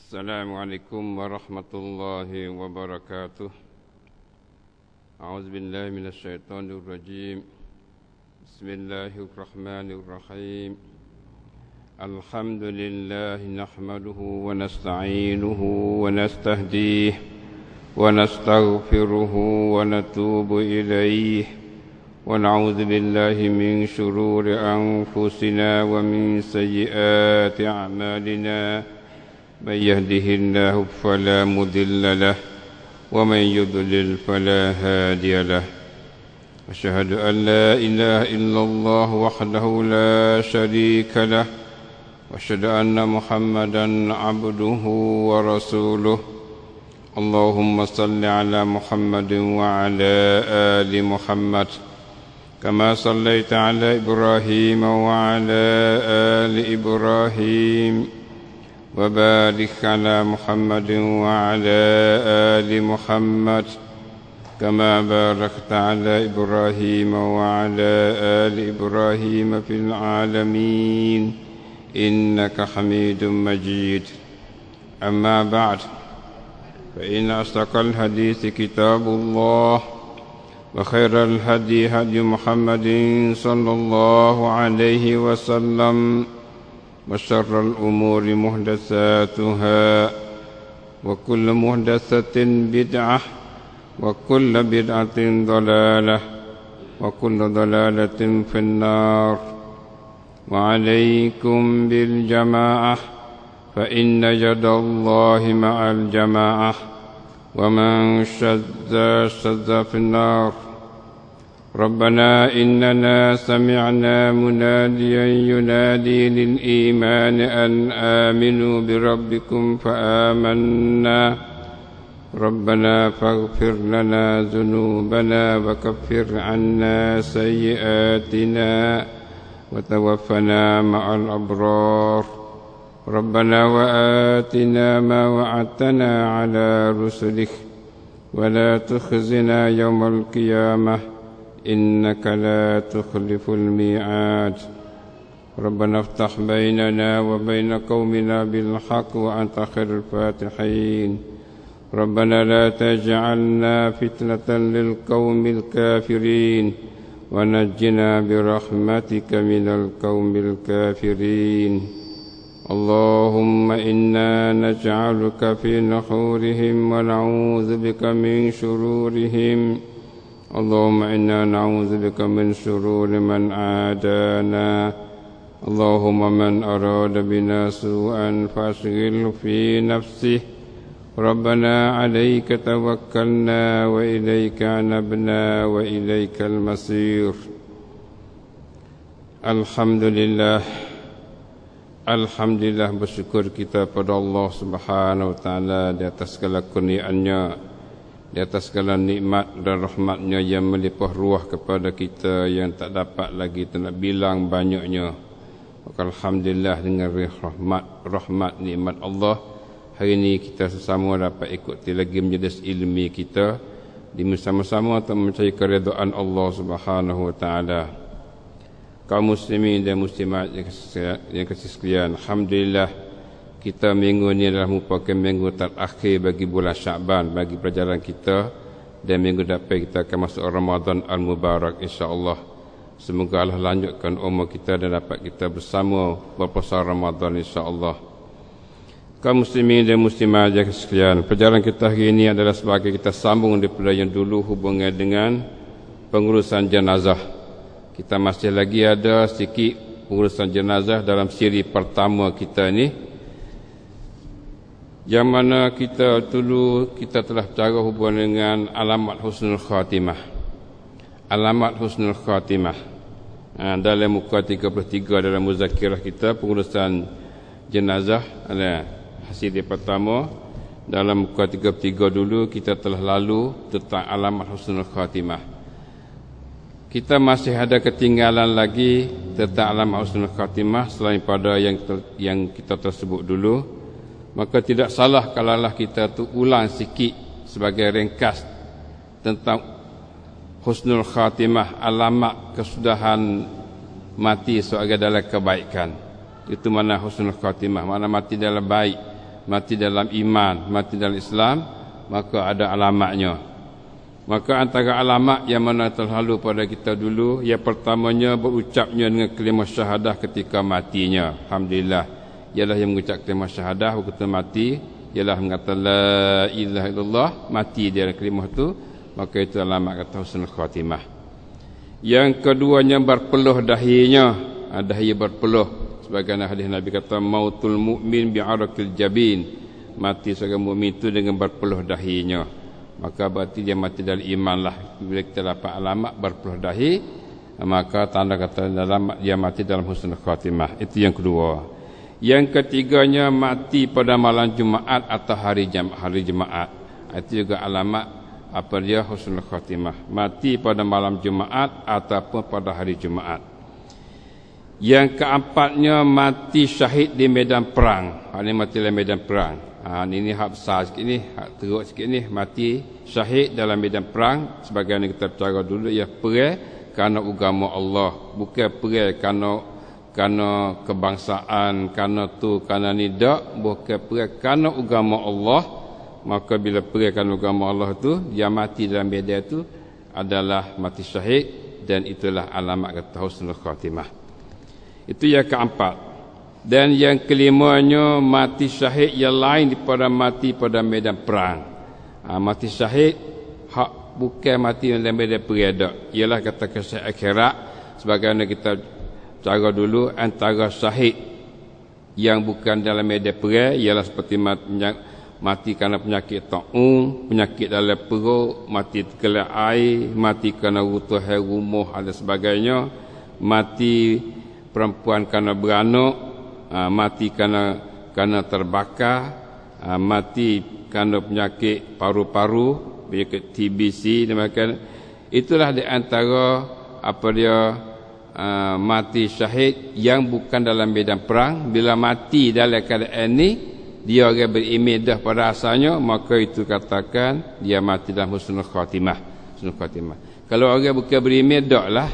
Assalamualaikum warahmatullahi wabarakatuh. A'udzu billahi minasyaitonir rajim. Bismillahirrahmanirrahim. Alhamdulillahi nahmaduhu wa nasta'inuhu wa nastahdihi wa nastaghfiruhu wa natubu ilayhi wa na'udzu billahi min shururi anfusina wa min sayyiati a'malina. من يهده الله فلا مضل له ومن يضلل فلا هادي له أشهد أن لا إله إلا الله وحده لا شريك له وأشهد أن محمدا عبده ورسوله اللهم صل على محمد وعلى آل محمد كما صليت على إبراهيم وعلى آل إبراهيم وبارك على محمد وعلى آل محمد كما باركت على إبراهيم وعلى آل إبراهيم في العالمين إنك حميد مجيد أما بعد فإن أصدق الحديث كتاب الله وخير الهدي هدي محمد صلى الله عليه وسلم وشر الأمور محدثاتها وكل محدثة بدعة وكل بدعة ضلالة وكل ضلالة في النار وعليكم بالجماعة فإن يد الله مع الجماعة ومن شذ في النار ربنا إننا سمعنا مناديا ينادي للإيمان أن آمنوا بربكم فآمنا ربنا فاغفر لنا ذنوبنا وكفر عنا سيئاتنا وتوفنا مع الأبرار ربنا وآتنا ما وعدتنا على رسلك ولا تخزنا يوم القيامة إنك لا تخلف الميعاد ربنا افتح بيننا وبين قومنا بالحق وأنت خير الفاتحين ربنا لا تجعلنا فتنة للقوم الكافرين ونجنا برحمتك من القوم الكافرين اللهم إنا نجعلك في نحورهم ونعوذ بك من شرورهم اللهم إنا نعوذ بك من شرور من عادانا اللهم من أراد بنا سوءا فأشغله في نفسه ربنا عليك توكلنا وإليك أنبنا وإليك المصير Alhamdulillah bersyukur kita pada Allah Subhanahu wa taala di atas segala kurniaannya, di atas segala nikmat dan rahmatnya yang melimpah ruah kepada kita yang tak dapat lagi nak bilang banyaknya. Maka alhamdulillah dengan rahmat nikmat Allah, hari ini kita sesama dapat ikuti lagi majlis ilmi kita di bersama-sama untuk mencari keridaan Allah Subhanahu wa taala. Kaum muslimin dan muslimat yang kasih sekalian, alhamdulillah kita minggu ini adalah merupakan minggu terakhir bagi bulan Sya'ban bagi pelajaran kita, dan minggu depan kita akan masuk Ramadan Al-Mubarak insya-Allah. Semoga Allah lanjutkan umur kita dan dapat kita bersama berpuasa Ramadan insya-Allah. Kaum muslimin dan muslimat yang kasih sekalian, pelajaran kita hari ini adalah sebagai kita sambung daripada yang dulu hubungan dengan pengurusan jenazah. Kita masih lagi ada sedikit pengurusan jenazah dalam siri pertama kita ni, yang mana kita dulu kita telah bercara hubungan dengan alamat husnul khatimah. Alamat husnul khatimah dalam muka 33 dalam muzakirah kita pengurusan jenazah hasil pertama. Dalam muka 33 dulu kita telah lalu tentang alamat husnul khatimah. Kita masih ada ketinggalan lagi tentang alamat husnul khatimah selain pada yang kita tersebut dulu. Maka tidak salah kalaulah kita tu ulang sikit sebagai ringkas tentang husnul khatimah, alamat kesudahan mati sebagai dalam kebaikan. Itu mana husnul khatimah, mana mati dalam baik, mati dalam iman, mati dalam Islam, maka ada alamatnya. Maka antara alamat yang mana terlalu pada kita dulu, yang pertamanya berucapnya dengan kalimah syahadah ketika matinya. Alhamdulillah, ialah yang mengucap kalimah syahadah waktu mati, ialah mengatakan la ilaha illallah, mati dia kalimah tu, maka itu alamat kata husnul khatimah. Yang keduanya berpeluh dahinya, dahi berpeluh. Sebagaimana hadis Nabi kata mautul mukmin bi'arakil jabin, mati seorang mukmin itu dengan berpeluh dahinya. Maka berarti dia mati dalam iman lah. Bila kita dapat alamat berpeluh dahi, maka tanda kata dalam dia mati dalam husnul khatimah. Itu yang kedua. Yang ketiganya mati pada malam Jumaat atau hari Jumaat. Itu juga alamat apa dia husnul khatimah. Mati pada malam Jumaat ataupun pada hari Jumaat. Yang keempatnya mati syahid di medan perang. Ini mati dalam medan perang. Ini hak besar sikit ni, hak teruk sikit ni, mati syahid dalam medan perang. Sebagaimana kita bicara dulu, ia perang kerana agama Allah, bukan perang kerana kebangsaan, kerana tu, kerana ni, tak, bukan perang kerana agama Allah. Maka bila perang kerana agama Allah tu, dia mati dalam medan tu adalah mati syahid, dan itulah alamat kata husnul khatimah. Itu yang keempat. Dan yang kelimanya mati syahid yang lain daripada mati pada medan perang. Mati syahid hak bukan mati dalam medan perang dak. Ialah kata kisah akhirat, sebagaimana kita cara dulu, antara syahid yang bukan dalam medan perang ialah seperti mati kerana penyakit taun, penyakit dalam perut, mati terkelak air, mati kerana runtuh rumah dan sebagainya, mati perempuan kerana beranak, mati kerana terbakar, mati kerana penyakit paru-paru, penyakit TBC, demikian. Itulah di antara apa dia mati syahid yang bukan dalam medan perang. Bila mati dalam keadaan ini, dia orang beriman dah pada asalnya, maka itu katakan dia mati dalam husnul khatimah. Husnul khatimah. Kalau orang bukan beriman, dak lah.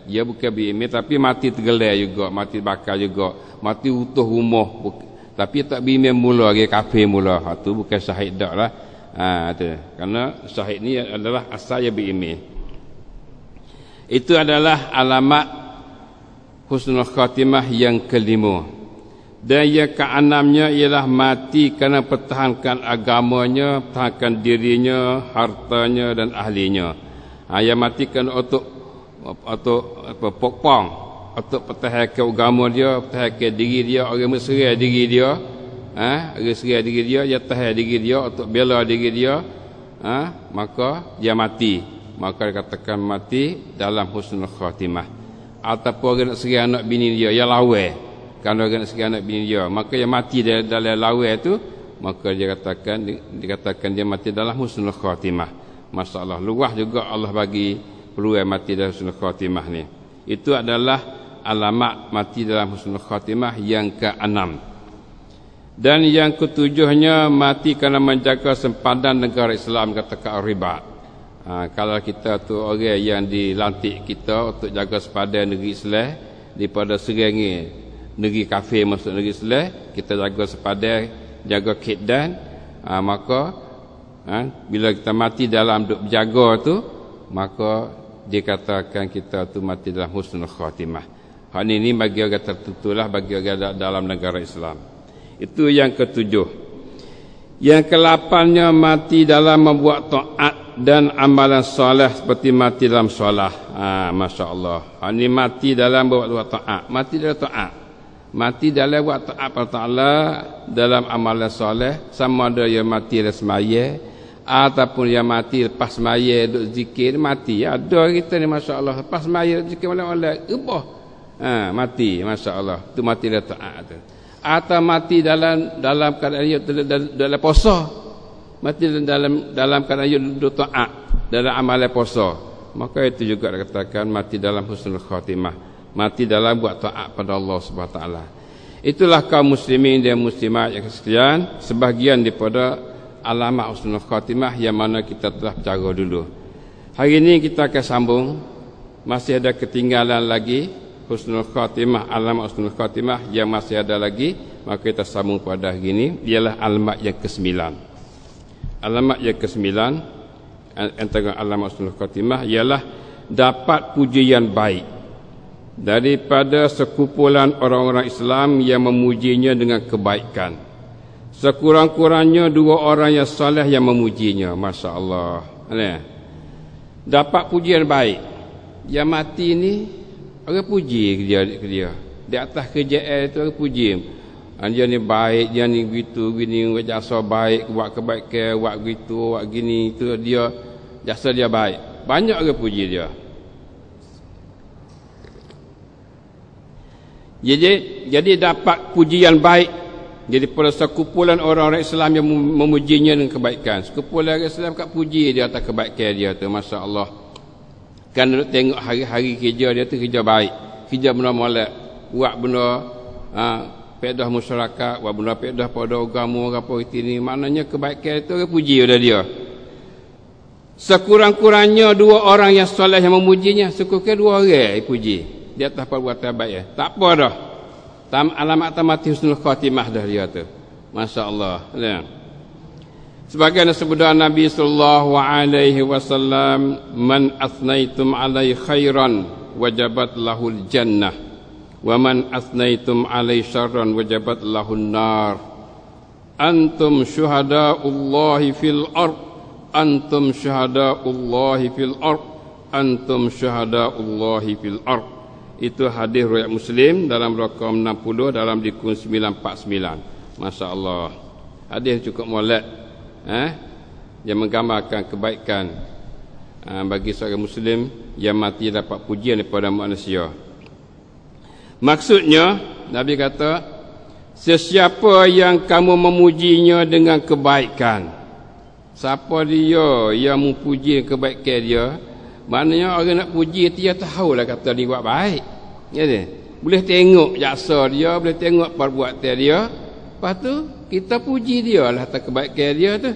Dia bukan beriman tapi mati tergelar juga, mati bakar juga, mati utuh rumah, tapi tak beriman mula, dia kafir mula. Itu bukan syahid dak lah. Kerana syahid ni adalah asal dia beriman. Itu adalah alamat husnul khatimah yang kelima. Dan yang keenamnya ialah mati kerana pertahankan agamanya, pertahankan dirinya, hartanya dan ahlinya. Yang mati kerana untuk pokpong, untuk pertahankan agama dia, pertahankan diri dia, orang berserai diri dia, orang serai diri dia, dia tahan diri dia untuk bela diri dia, maka dia mati. Maka dikatakan mati dalam husnul khatimah. Ataupun orang nak serai anak bini dia, dia lawan. Kalau orang nak serai anak bini dia, maka dia mati dalam lawan tu, maka dikatakan dia mati dalam husnul khatimah. Masya-Allah, luas juga Allah bagi peluang mati dalam husnul khatimah ni. Itu adalah alamat mati dalam husnul khatimah yang keenam. Dan yang ketujuhnya mati kerana menjaga sempadan negara Islam, katakan riba. Kalau kita tu orang yang dilantik kita untuk jaga sempadan negeri Islam daripada serangi negeri kafir masuk negeri Islam, kita jaga sempadan, jaga keadaan, maka bila kita mati dalam duk berjaga tu, maka dikatakan kita tu mati dalam husnul khatimah. Hal ini bagi orang tertentu lah, bagi orang dalam negara Islam. Itu yang ketujuh. Yang ke-8nya mati dalam membuat taat dan amalan soleh seperti mati dalam solah. Masya Allah. Hal ini mati dalam buat taat. Mati dalam taat. Mati dalam buat taat pada Ta'ala, dalam amalan soleh, sama ada yang mati dalam semaya ataupun yang mati lepas semaya duk zikir, mati. Ada kita ni Masya Allah, lepas semaya duk zikir malam-malam rebah, mati. Masya Allah, tu mati dalam taat tu. Atau mati dalam keadaan ia dalam puasa, mati dalam keadaan ia duduk taat dalam amalan puasa, maka itu juga dikatakan mati dalam husnul khatimah, mati dalam buat taat pada Allah Subhanahu Wa Taala. Itulah kaum muslimin dan muslimat yang sekalian, sebahagian daripada alamat husnul khatimah yang mana kita telah bicara dulu. Hari ini kita akan sambung, masih ada ketinggalan lagi husnul khatimah, alamat husnul khatimah yang masih ada lagi, Maka kita sambung pada hari ini, ialah alamat yang ke-9. Alamat yang ke-9 antara alamat husnul khatimah ialah dapat pujian baik daripada sekumpulan orang-orang Islam yang memujinya dengan kebaikan. Sekurang-kurangnya 2 orang yang soleh yang memujinya. Masya Allah. Dapat pujian baik. Yang mati ni orang puji dia. Di atas kerjaan itu orang puji. Dia ni baik, dia ni begitu, gini, jasa baik, buat kebaikan, buat begitu, buat gini, itu dia jasa dia baik. Banyak orang puji dia. Jadi dapat pujian baik. Jadi pada sekumpulan orang-orang Islam yang memujinya dengan kebaikan. Sekumpulan orang Islam kat puji dia atas kebaikan dia tu, masya Allah. Kan tengok hari-hari kerja dia tu kerja baik, kerja benda molek, buat benda pedah masyarakat, buat benda pedah pada agama apa itu ni, maknanya kebaikan itu orang puji pada dia. Sekurang-kurangnya 2 orang yang soleh yang memujinya, sekurang-kurangnya 2 orang yang puji di atas perbuatan baik. Tak apa dah. Alamat tamati husnul khatimah dah dia tu. Masya-Allah. Sebagaimana sabda Nabi sallallahu alaihi wasallam, "Man athnaitum alai khairan wajabat lahul jannah, wa man athnaitum alai syarran wajabat lahun nar. Antum syuhada'ullahi fil ard, antum syuhada'ullahi fil ard, antum syuhada'ullahi fil ard." Itu hadis riwayat Muslim dalam rakam 60 dalam dikun 949. Masya-Allah. Hadis cukup molek. Yang menggambarkan kebaikan bagi seorang Muslim yang mati dapat pujian daripada manusia. Maksudnya Nabi kata, sesiapa yang kamu memujinya dengan kebaikan, siapa dia yang memuji kebaikan dia, maknanya orang nak puji dia tahulah kata dia buat baik. Ya dia. Boleh tengok jasa dia, boleh tengok perbuatan dia. Lepas tu kita puji dia lah atas kebaikan dia tu.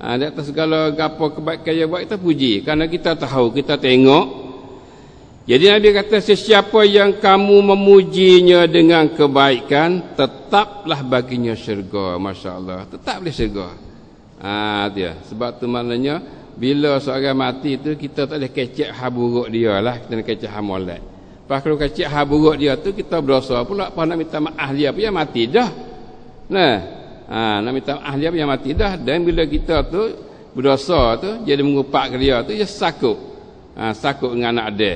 Di atas segala apa kebaikan dia buat kita puji, kerana kita tahu, kita tengok. Jadi Nabi kata, sesiapa yang kamu memujinya dengan kebaikan, tetaplah baginya syurga. Masya-Allah. Tetap boleh syurga. Dia. Sebab tu maknanya bila seorang mati tu kita tak boleh kecek hal buruk dia lah, kita nak kecek hal molek. Lepas kalau kecek hal buruk dia tu kita berdosa pula, apa nak minta maaf dia pun yang mati dah. Nak minta maaf dia pun yang mati dah. Dan bila kita tu berdosa tu jadi mengupak ke dia tu, dia sakut. Sakut dengan anak dia.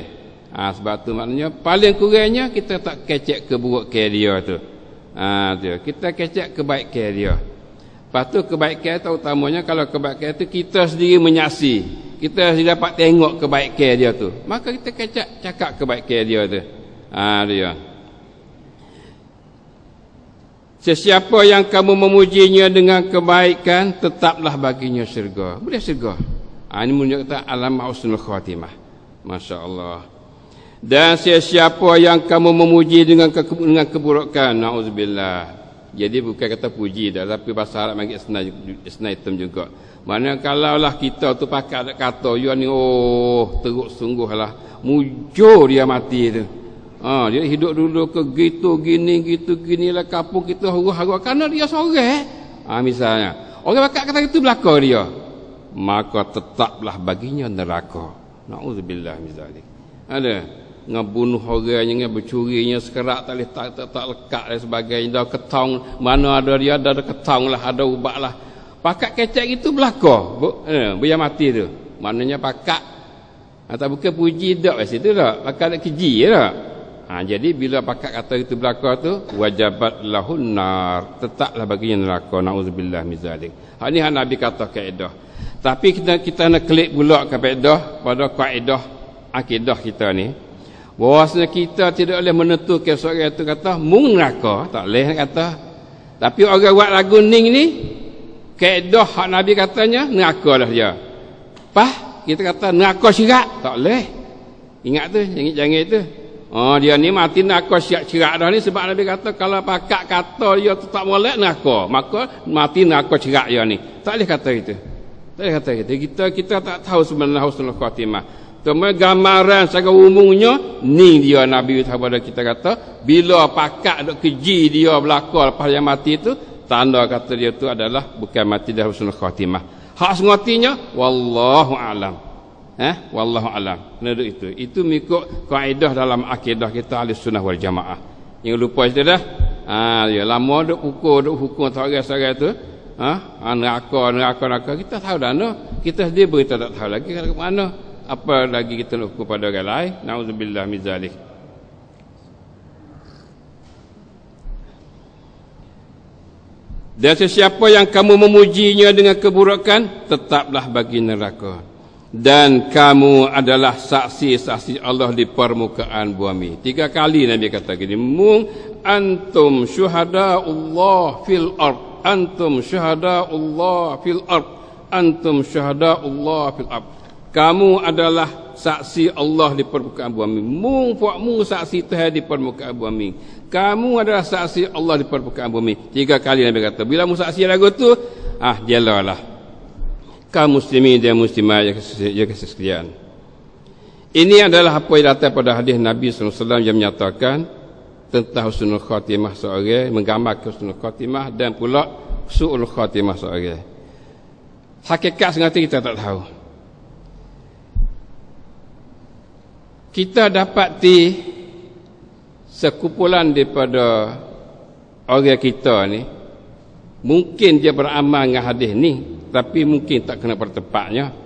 Sebab tu maknanya paling kurangnya kita tak kecek keburukan dia tu. Kita kecek kebaikan dia. Lepas tu kebaikan terutamanya kalau kebaikan itu kita sendiri menyaksi, kita sendiri dapat tengok kebaikan dia tu, maka kita cakap kebaikan dia tu. Dia. Sesiapa yang kamu memujinya dengan kebaikan, tetaplah baginya syurga. Boleh syurga. Ini menunjukkan alamat husnul khatimah. Masya Allah. Dan sesiapa yang kamu memuji dengan keburukan, na'udzubillah. Jadi bukan kata puji dah, tapi bahasa Arab panggil isnai item juga. Mana kalaulah kita tu pakai kata dia ni teruk sungguhlah mujur dia mati tu. Dia hidup dulu ke gitu gini lah kampung kita huru-hara kerana dia seorang. Misalnya orang pakai kata itu belaka dia, maka tetaplah baginya neraka. Nauzubillah min zalik. Ada ngebunuh orangnya, dengan bercurinya sekerak tak lekat dan sebagainya, dah ketong mana ada dia ada ketong lah, ada ubat lah, pakat kecek itu belaka biar mati tu, maknanya pakat atau bukan puji dak kat situ dak, pakat nak keji dak. Jadi bila pakat kata itu belaka tu, wajabat lahun nar, tetaplah baginya neraka. Nauzubillah min zalik. Ni Nabi kata kaedah. Tapi kita nak klik pula kaedah pada kaedah akidah kita ni, bahawasanya kita tidak boleh menentukan seorang itu kata mung neraka, tak boleh kata. Tapi orang buat lagu ning ni kaedah hak Nabi katanya neraka dah dia. Kita kata neraka syirak, tak boleh. Ingat tu, jangan itu. Dia ni mati neraka syirak dah ni, sebab Nabi kata kalau pakak kata dia tu tak molek neraka, maka mati neraka syirak dia ni. Tak boleh kata itu. Tak boleh kata itu. Kita tak tahu sebenarnya husnul khatimah. Cuma gambaran secara umumnya, ni dia Nabi kepada kita kata, bila pakak duk keji dia berlaku lepas yang mati tu, tanda kata dia tu adalah bukan mati dah husnul khatimah. Hak sengotinya, wallahu alam. Wallahu alam. Itu mengikut kaedah dalam akidah kita Ahlussunnah wal Jamaah. Yang lupa itu dah. Ya lama duk hukum seorang-seorang tu. Neraka. Kita tahu dah no. Kita sendiri berita tak tahu lagi ke mana. Apa lagi kita nak hukum pada orang lain? Nauzubillah min zalik. Dan sesiapa yang kamu memujinya dengan keburukan, tetaplah bagi neraka. Dan kamu adalah saksi-saksi Allah di permukaan bumi. 3 kali Nabi kata gini, mung antum syuhadaullah fil ard, antum syuhadaullah fil ard, antum syuhadaullah fil ard. Kamu adalah saksi Allah di permukaan bumi. Mu saksi Tuhan di permukaan bumi. Kamu adalah saksi Allah di permukaan bumi. 3 kali Nabi kata. Bila mu saksi lagu tu, dialah lah. Kaum muslimin dan muslimat yang sekalian. Ini adalah apa yang datang pada hadis Nabi SAW yang menyatakan tentang husnul khatimah seorang, menggambarkan husnul khatimah dan pula su'ul khatimah seorang. Hakikat sengaja kita tak tahu. Kita dapati sekumpulan daripada orang kita ni, mungkin dia beramal dengan hadis ni, tapi mungkin tak kena pada tempatnya.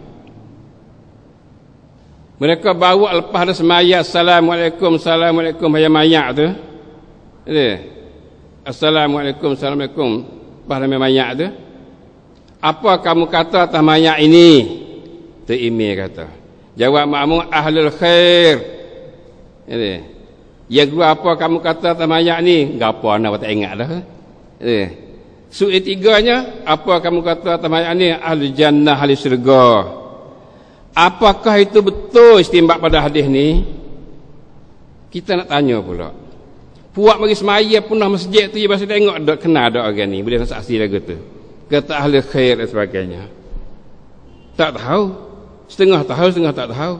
Mereka bawa lepas ada semaya, Assalamualaikum hayya mayak tu. Assalamualaikum lepas ada mayak tu. Apa kamu kata atas mayak ini? Tu email kata. Jawab makmum ahlul khair. Yang kedua, apa kamu kata atas mayak ni? Gapo nak tak ingat dah. Soal tiganya, apa kamu kata atas mayak ni? Ahli jannah, ahli syurga. Apakah itu betul istimbak pada hadis ni? Kita nak tanya pula. Puak bagi semaya punah masjid tu, dia pasal tengok dok kena ada orang ni, boleh saksi lagu tu. Kata ahli khair dan sebagainya. Tak tahu. Setengah tahu, setengah tak tahu.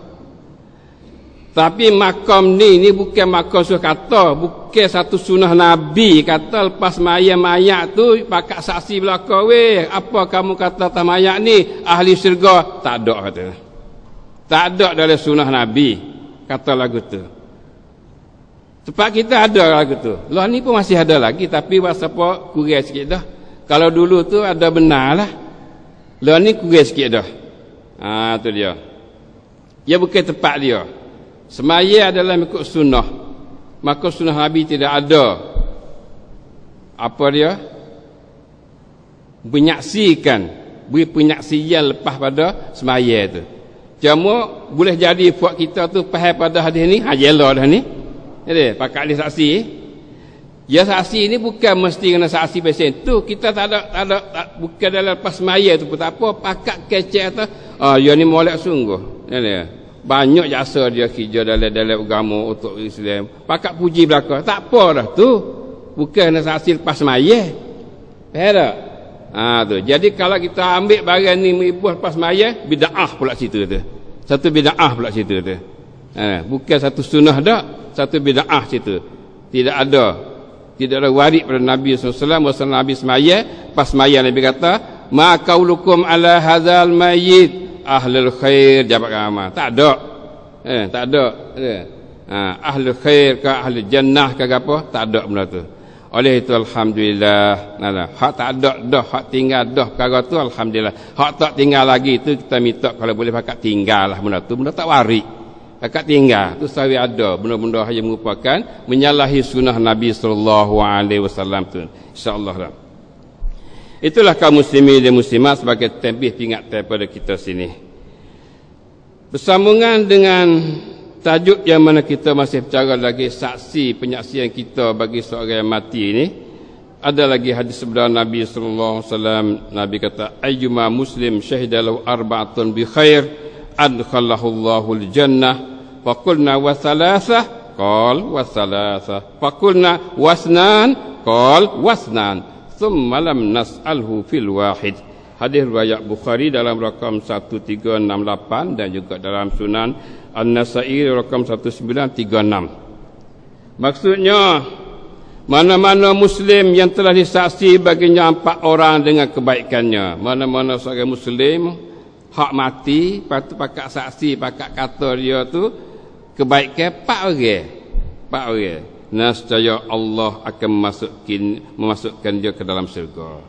Tapi makam ni bukan makam suruh kata, bukan satu sunnah Nabi kata lepas mayat tu pakak saksi belaka weh. Apa kamu kata atas mayat ni? Ahli syurga. Tak ada kata. Tak ada dalam sunnah Nabi kata lagu tu. Tempat kita ada lagu tu. Lah ni pun masih ada lagi, tapi apa kurang sikit dah. Kalau dulu tu ada benar lah. Lah ni kurang sikit dah. Tu dia. Dia bukan tempat dia. Semaya adalah mengikut sunnah. Maka sunnah Nabi tidak ada apa dia? Beri penyaksian lepas pada semaya tu. Cuma boleh jadi buat kita tu faham pada hadis ni, jelah dah ni. Jadi, pakak dia saksi. Ya saksi ni bukan mesti kena saksi pasal tu. Kita tak ada bukan dalam lepas semaya tu pun tak apa, pakak kecek tu. Ya ni molek sungguh. Banyak jasa dia kerja dalam agama untuk Islam. Pakak puji belaka. Tak apa dah tu. Bukan nak saksi lepas semaya. Faham tak? Tu. Jadi kalau kita ambil barang ni menipu lepas semaya, bid'ah pula situ tu. Satu bid'ah pula situ tu. Bukan satu sunnah dak, satu bid'ah situ. Tidak ada warid pada Nabi SAW. Masa Nabi semaya, pas semaya Nabi kata, ma qaulukum ala hadzal mayyit ahlul khair jabat amal. Tak ada. Tak ada. Ahlul khair ke ahlul jannah ke apa? Tak ada benda tu. Oleh itu alhamdulillah. Hak tak ada dah, hak tinggal dah perkara tu alhamdulillah. Hak tak tinggal lagi tu kita minta kalau boleh pakak tinggal lah benda tu. Benda tak warid. Pakak tinggal tu sawi ada benda-benda yang merupakan menyalahi sunnah Nabi SAW tu. Insya-Allah dah. Itulah kaum muslimin dan muslimat sebagai tambih peringatan pada kita sini. Bersambungan dengan tajuk yang mana kita masih bicara lagi saksi penyaksian kita bagi seorang yang mati ini, ada lagi hadis sabda Nabi sallallahu alaihi wasallam. Nabi kata, ayyuma muslim syahidalahu arba'atun bi khair adkhalahu Allahul jannah. Faqulna wa thalathah qal wa thalathah. Faqulna wasnan qal wasnan. Thumma lam nas'alhu fil wahid. Hadis riwayat Bukhari dalam rakam 1368 dan juga dalam Sunan An-Nasa'i rakam 1936. Maksudnya, mana-mana Muslim yang telah disaksi baginya 4 orang dengan kebaikannya. Mana-mana seorang Muslim hak mati, patut pakat saksi, pakat kata dia tu kebaikan 4 orang. 4 orang. Nescaya Allah akan memasukkan dia ke dalam syurga.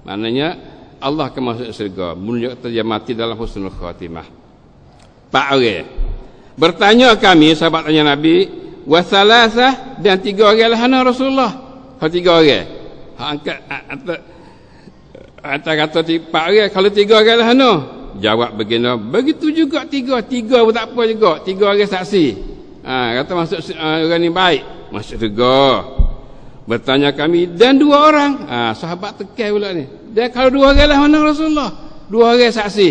Maknanya Allah akan masuk syurga menunjuk dia mati dalam husnul khatimah. 4 orang. Bertanya kami, sahabat tanya Nabi, wa salasah, dan 3 orang lah hana Rasulullah. 3 orang. Angkat atas kata 4 orang, kalau 3 orang lah hana. Jawab begini, begitu juga 3 pun tak apa juga. 3 orang saksi. Kata masuk orang ni baik, masuk syurga. Bertanya kami, dan 2 orang. Sahabat tekan pula ni. Dan kalau 2 orang lah mana Rasulullah? 2 orang saksi.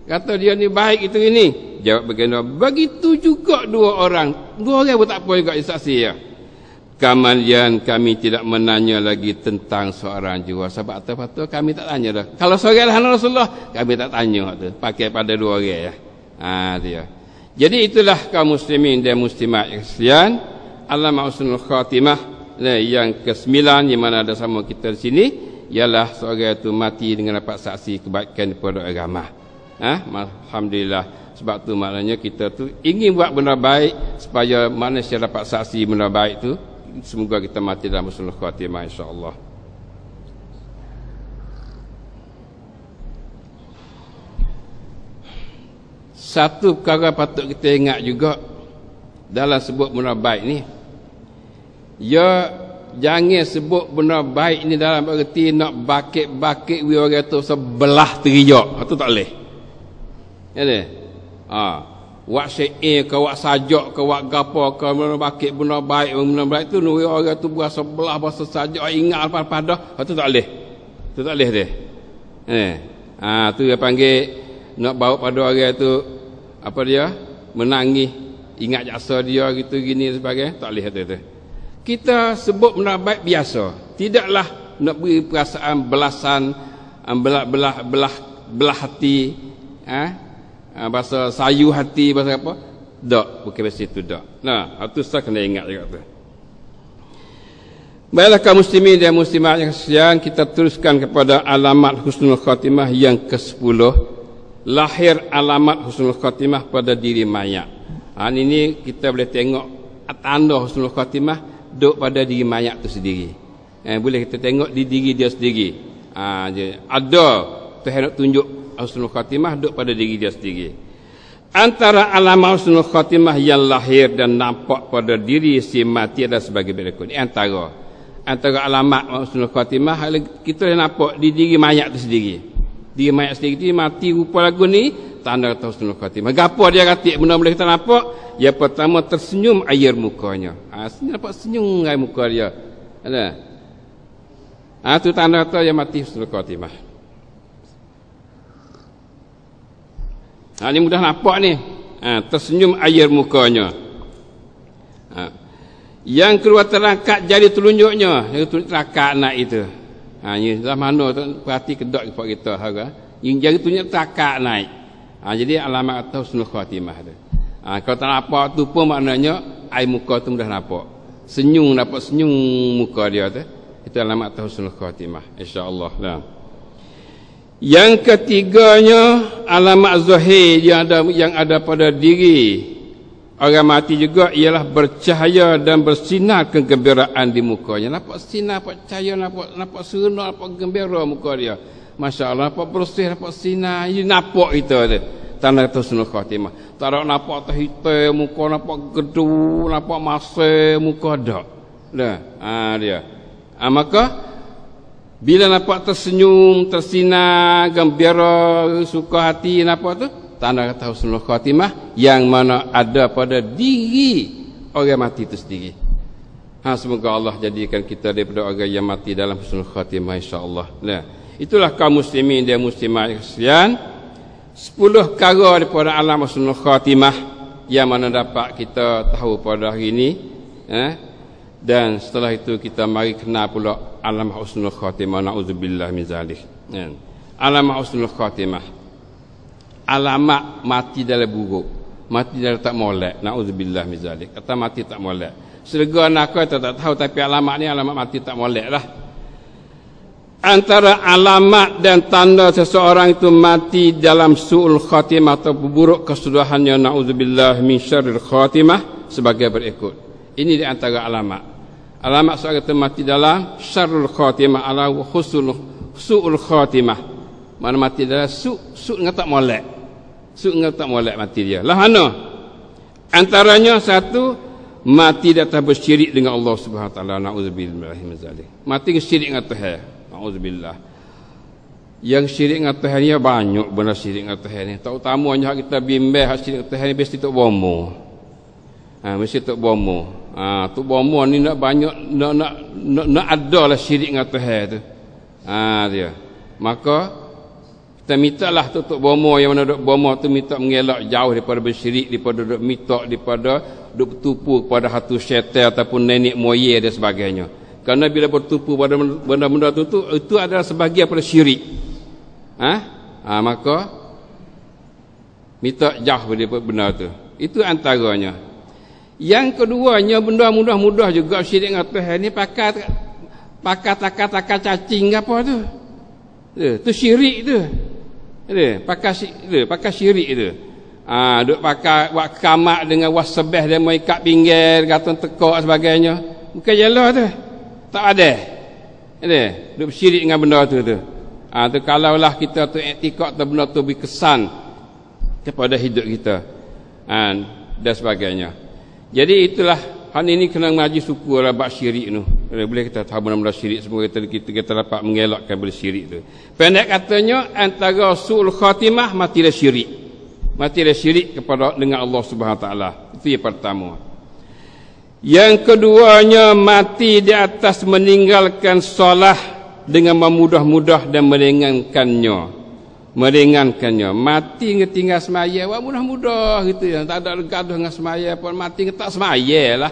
Kata dia ni baik itu ini. Jawab begini, begitu juga 2 orang. 2 orang pun tak apa juga saksi ya. Kemudian kami tidak menanya lagi tentang seorang jua. Sebab apa-apa kami tak tanya dah. Kalau seorang lah Rasulullah, kami tak tanya tu. Pakai pada 2 orang ya. Dia. Jadi itulah kaum muslimin dan muslimat yang sekalian. Alamah husnul khatimah. Yang ke-9 yang mana ada sama kita di sini ialah seorang itu mati dengan dapat saksi kebaikan daripada agama. Alhamdulillah. Sebab tu maknanya kita tu ingin buat benda baik supaya manusia dapat saksi benda baik tu. Semoga kita mati dalam husnul khatimah insya-Allah. Satu perkara patut kita ingat juga dalam sebut benda baik ni. Ya, jangan sebut benda baik ni dalam erti nak bakit-bakit orang tu sebelah teriak. Itu tak boleh. Ya ni. Wak syair ke wak sajak ke wak gapo ke benda bakit benda baik tu nuri orang tu buat sebelah bahasa sajak ingat apa-apa dah. Itu tak boleh. Itu tak boleh dia. Tu dia panggil nak bawa pada orang tu apa dia? Menangis, ingat jasa dia gitu gini sebagainya. Tak boleh tu. Kita sebut benda baik biasa. Tidaklah nak beri perasaan belasan belah hati, bahasa sayu hati, bahasa apa? Tak, bukan bahasa itu tak. Itu saya kena ingat juga tu. Baiklah kaum muslimin dan muslimat yang sekalian, kita teruskan kepada alamat husnul khatimah yang ke-10. Lahir alamat husnul khatimah pada diri mayat. Ini kita boleh tengok tanda husnul khatimah duduk pada diri mayat tu sendiri. Boleh kita tengok di diri dia sendiri. Ada Tuhan nak tunjuk husnul khatimah duduk pada diri dia sendiri. Antara alamat husnul khatimah yang lahir dan nampak pada diri si mati adalah sebagai berikut. Ini antara alamat husnul khatimah kita nampak di diri mayat tu sendiri. Diri mayat sendiri mati rupa lagu ni tanda kata husnul khatimah. Gapo dia kata benda boleh kita nampak? Yang pertama tersenyum air mukanya. Nampak senyum air muka dia. Ada. Itu tanda kata yang mati husnul khatimah. Ini mudah nampak ni. Tersenyum air mukanya. Yang keluar terangkat jari telunjuknya. Yang terangkat nak itu. Ini dah mana tu perhati kedok kepada kita harga. Yang jari telunjuk terangkat naik. Jadi alamat atau husnul khatimah tu. Kalau tak nampak tu pun maknanya air muka tu mudah nampak. Senyum, dapat senyum muka dia tu. Itu alamat atau husnul khatimah. InsyaAllah lah. Yang ketiganya alamat zahir yang ada pada diri orang mati juga ialah bercahaya dan bersinar kegembiraan di mukanya. Nampak sinar, nampak cahaya, nampak seronok, nampak gembira muka dia. Masya Allah, nampak bersih, nampak sinar. Ini nampak itu tu. Tanda kata husnul khatimah. Tak ada nampak terhitam muka, nampak gedu, nampak masa muka dak. Dia. Maka bila nampak tersenyum, tersinar, gembira, suka hati, nampak tu tanda kata husnul khatimah yang mana ada pada diri orang mati itu sendiri. Semoga Allah jadikan kita daripada orang yang mati dalam husnul khatimah insya-Allah. Itulah kaum muslimin dan muslimat sekalian. 10 perkara daripada alam husnul khatimah yang mana dapat kita tahu pada hari ini. Dan setelah itu kita mari kenal pula alam husnul khatimah. Na'udzubillah min zalik. Alamat husnul khatimah. Alamat mati dalam buruk. Mati dalam tak molek. Na'udzubillah min zalik. Kata mati tak molek. Serga nakal tak tahu, tapi alamat ni alamat mati tak molek lah. Antara alamat dan tanda seseorang itu mati dalam su'ul khatimah atau buruk kesudahannya, na'udzubillah min syarril khatimah, sebagai berikut. Ini di antara alamat. Alamat seorang itu mati dalam syarrul khatimah ala su'ul khatimah. Mana mati dalam su' dengan tak molek. Su' dengan tak molek mati dia. Lah mana? Antaranya satu, mati di atas bersyirik dengan Allah Subhanahu wa taala, na'udzubillah min zalik. Mati syirik dengan Tuhan, na'udzubillah. Yang syirik dengan Tuhan ni banyak benda syirik dengan Tuhan ni. Terutamanya kita bimbang hak syirik dengan Tuhan ni mesti tok bomo. Mesti tok bomo. Tok bomo ni nak banyak nak adalah syirik dengan Tuhan tu. Dia. Maka kita mintalah tutup bomo yang mana duk bomo tu minta mengelak jauh daripada bersyirik, daripada duk minta, daripada duk bertupu kepada hatu syaitan ataupun nenek moyang dan sebagainya. Kerana bila bertupu pada benda-benda itu adalah sebahagian daripada syirik. Maka minta jauh daripada benda tu. Itu antaranya. Yang keduanya, benda mudah-mudah juga syirik dengan Tuhan ni pakai takar cacing apa tu. Tu syirik tu. Pakai syirik tu. Duk pakai buat kamak dengan wasbah dan mau ikat pinggir, gantung tekak sebagainya. Bukan jelas tu. Tak ada. Duk syirik dengan benda tu. Tu kalaulah kita tu iktikad tu benda tu berkesan kepada hidup kita. Dan sebagainya. Jadi itulah hal ini kena ngaji suku lah bab syirik tu. Boleh kita tahu benda-benda syirik semua kita dapat mengelakkan benda syirik tu. Pendek katanya antara su'ul khatimah matilah syirik. Matilah syirik kepada dengan Allah Subhanahu wa taala. Itu yang pertama. Yang keduanya mati di atas meninggalkan solah dengan memudah-mudah dan meringankannya. Mati ngetinggal semaya wah mudah-mudah gitu ya. Tak ada gaduh dengan semaya pun mati tak semaya lah.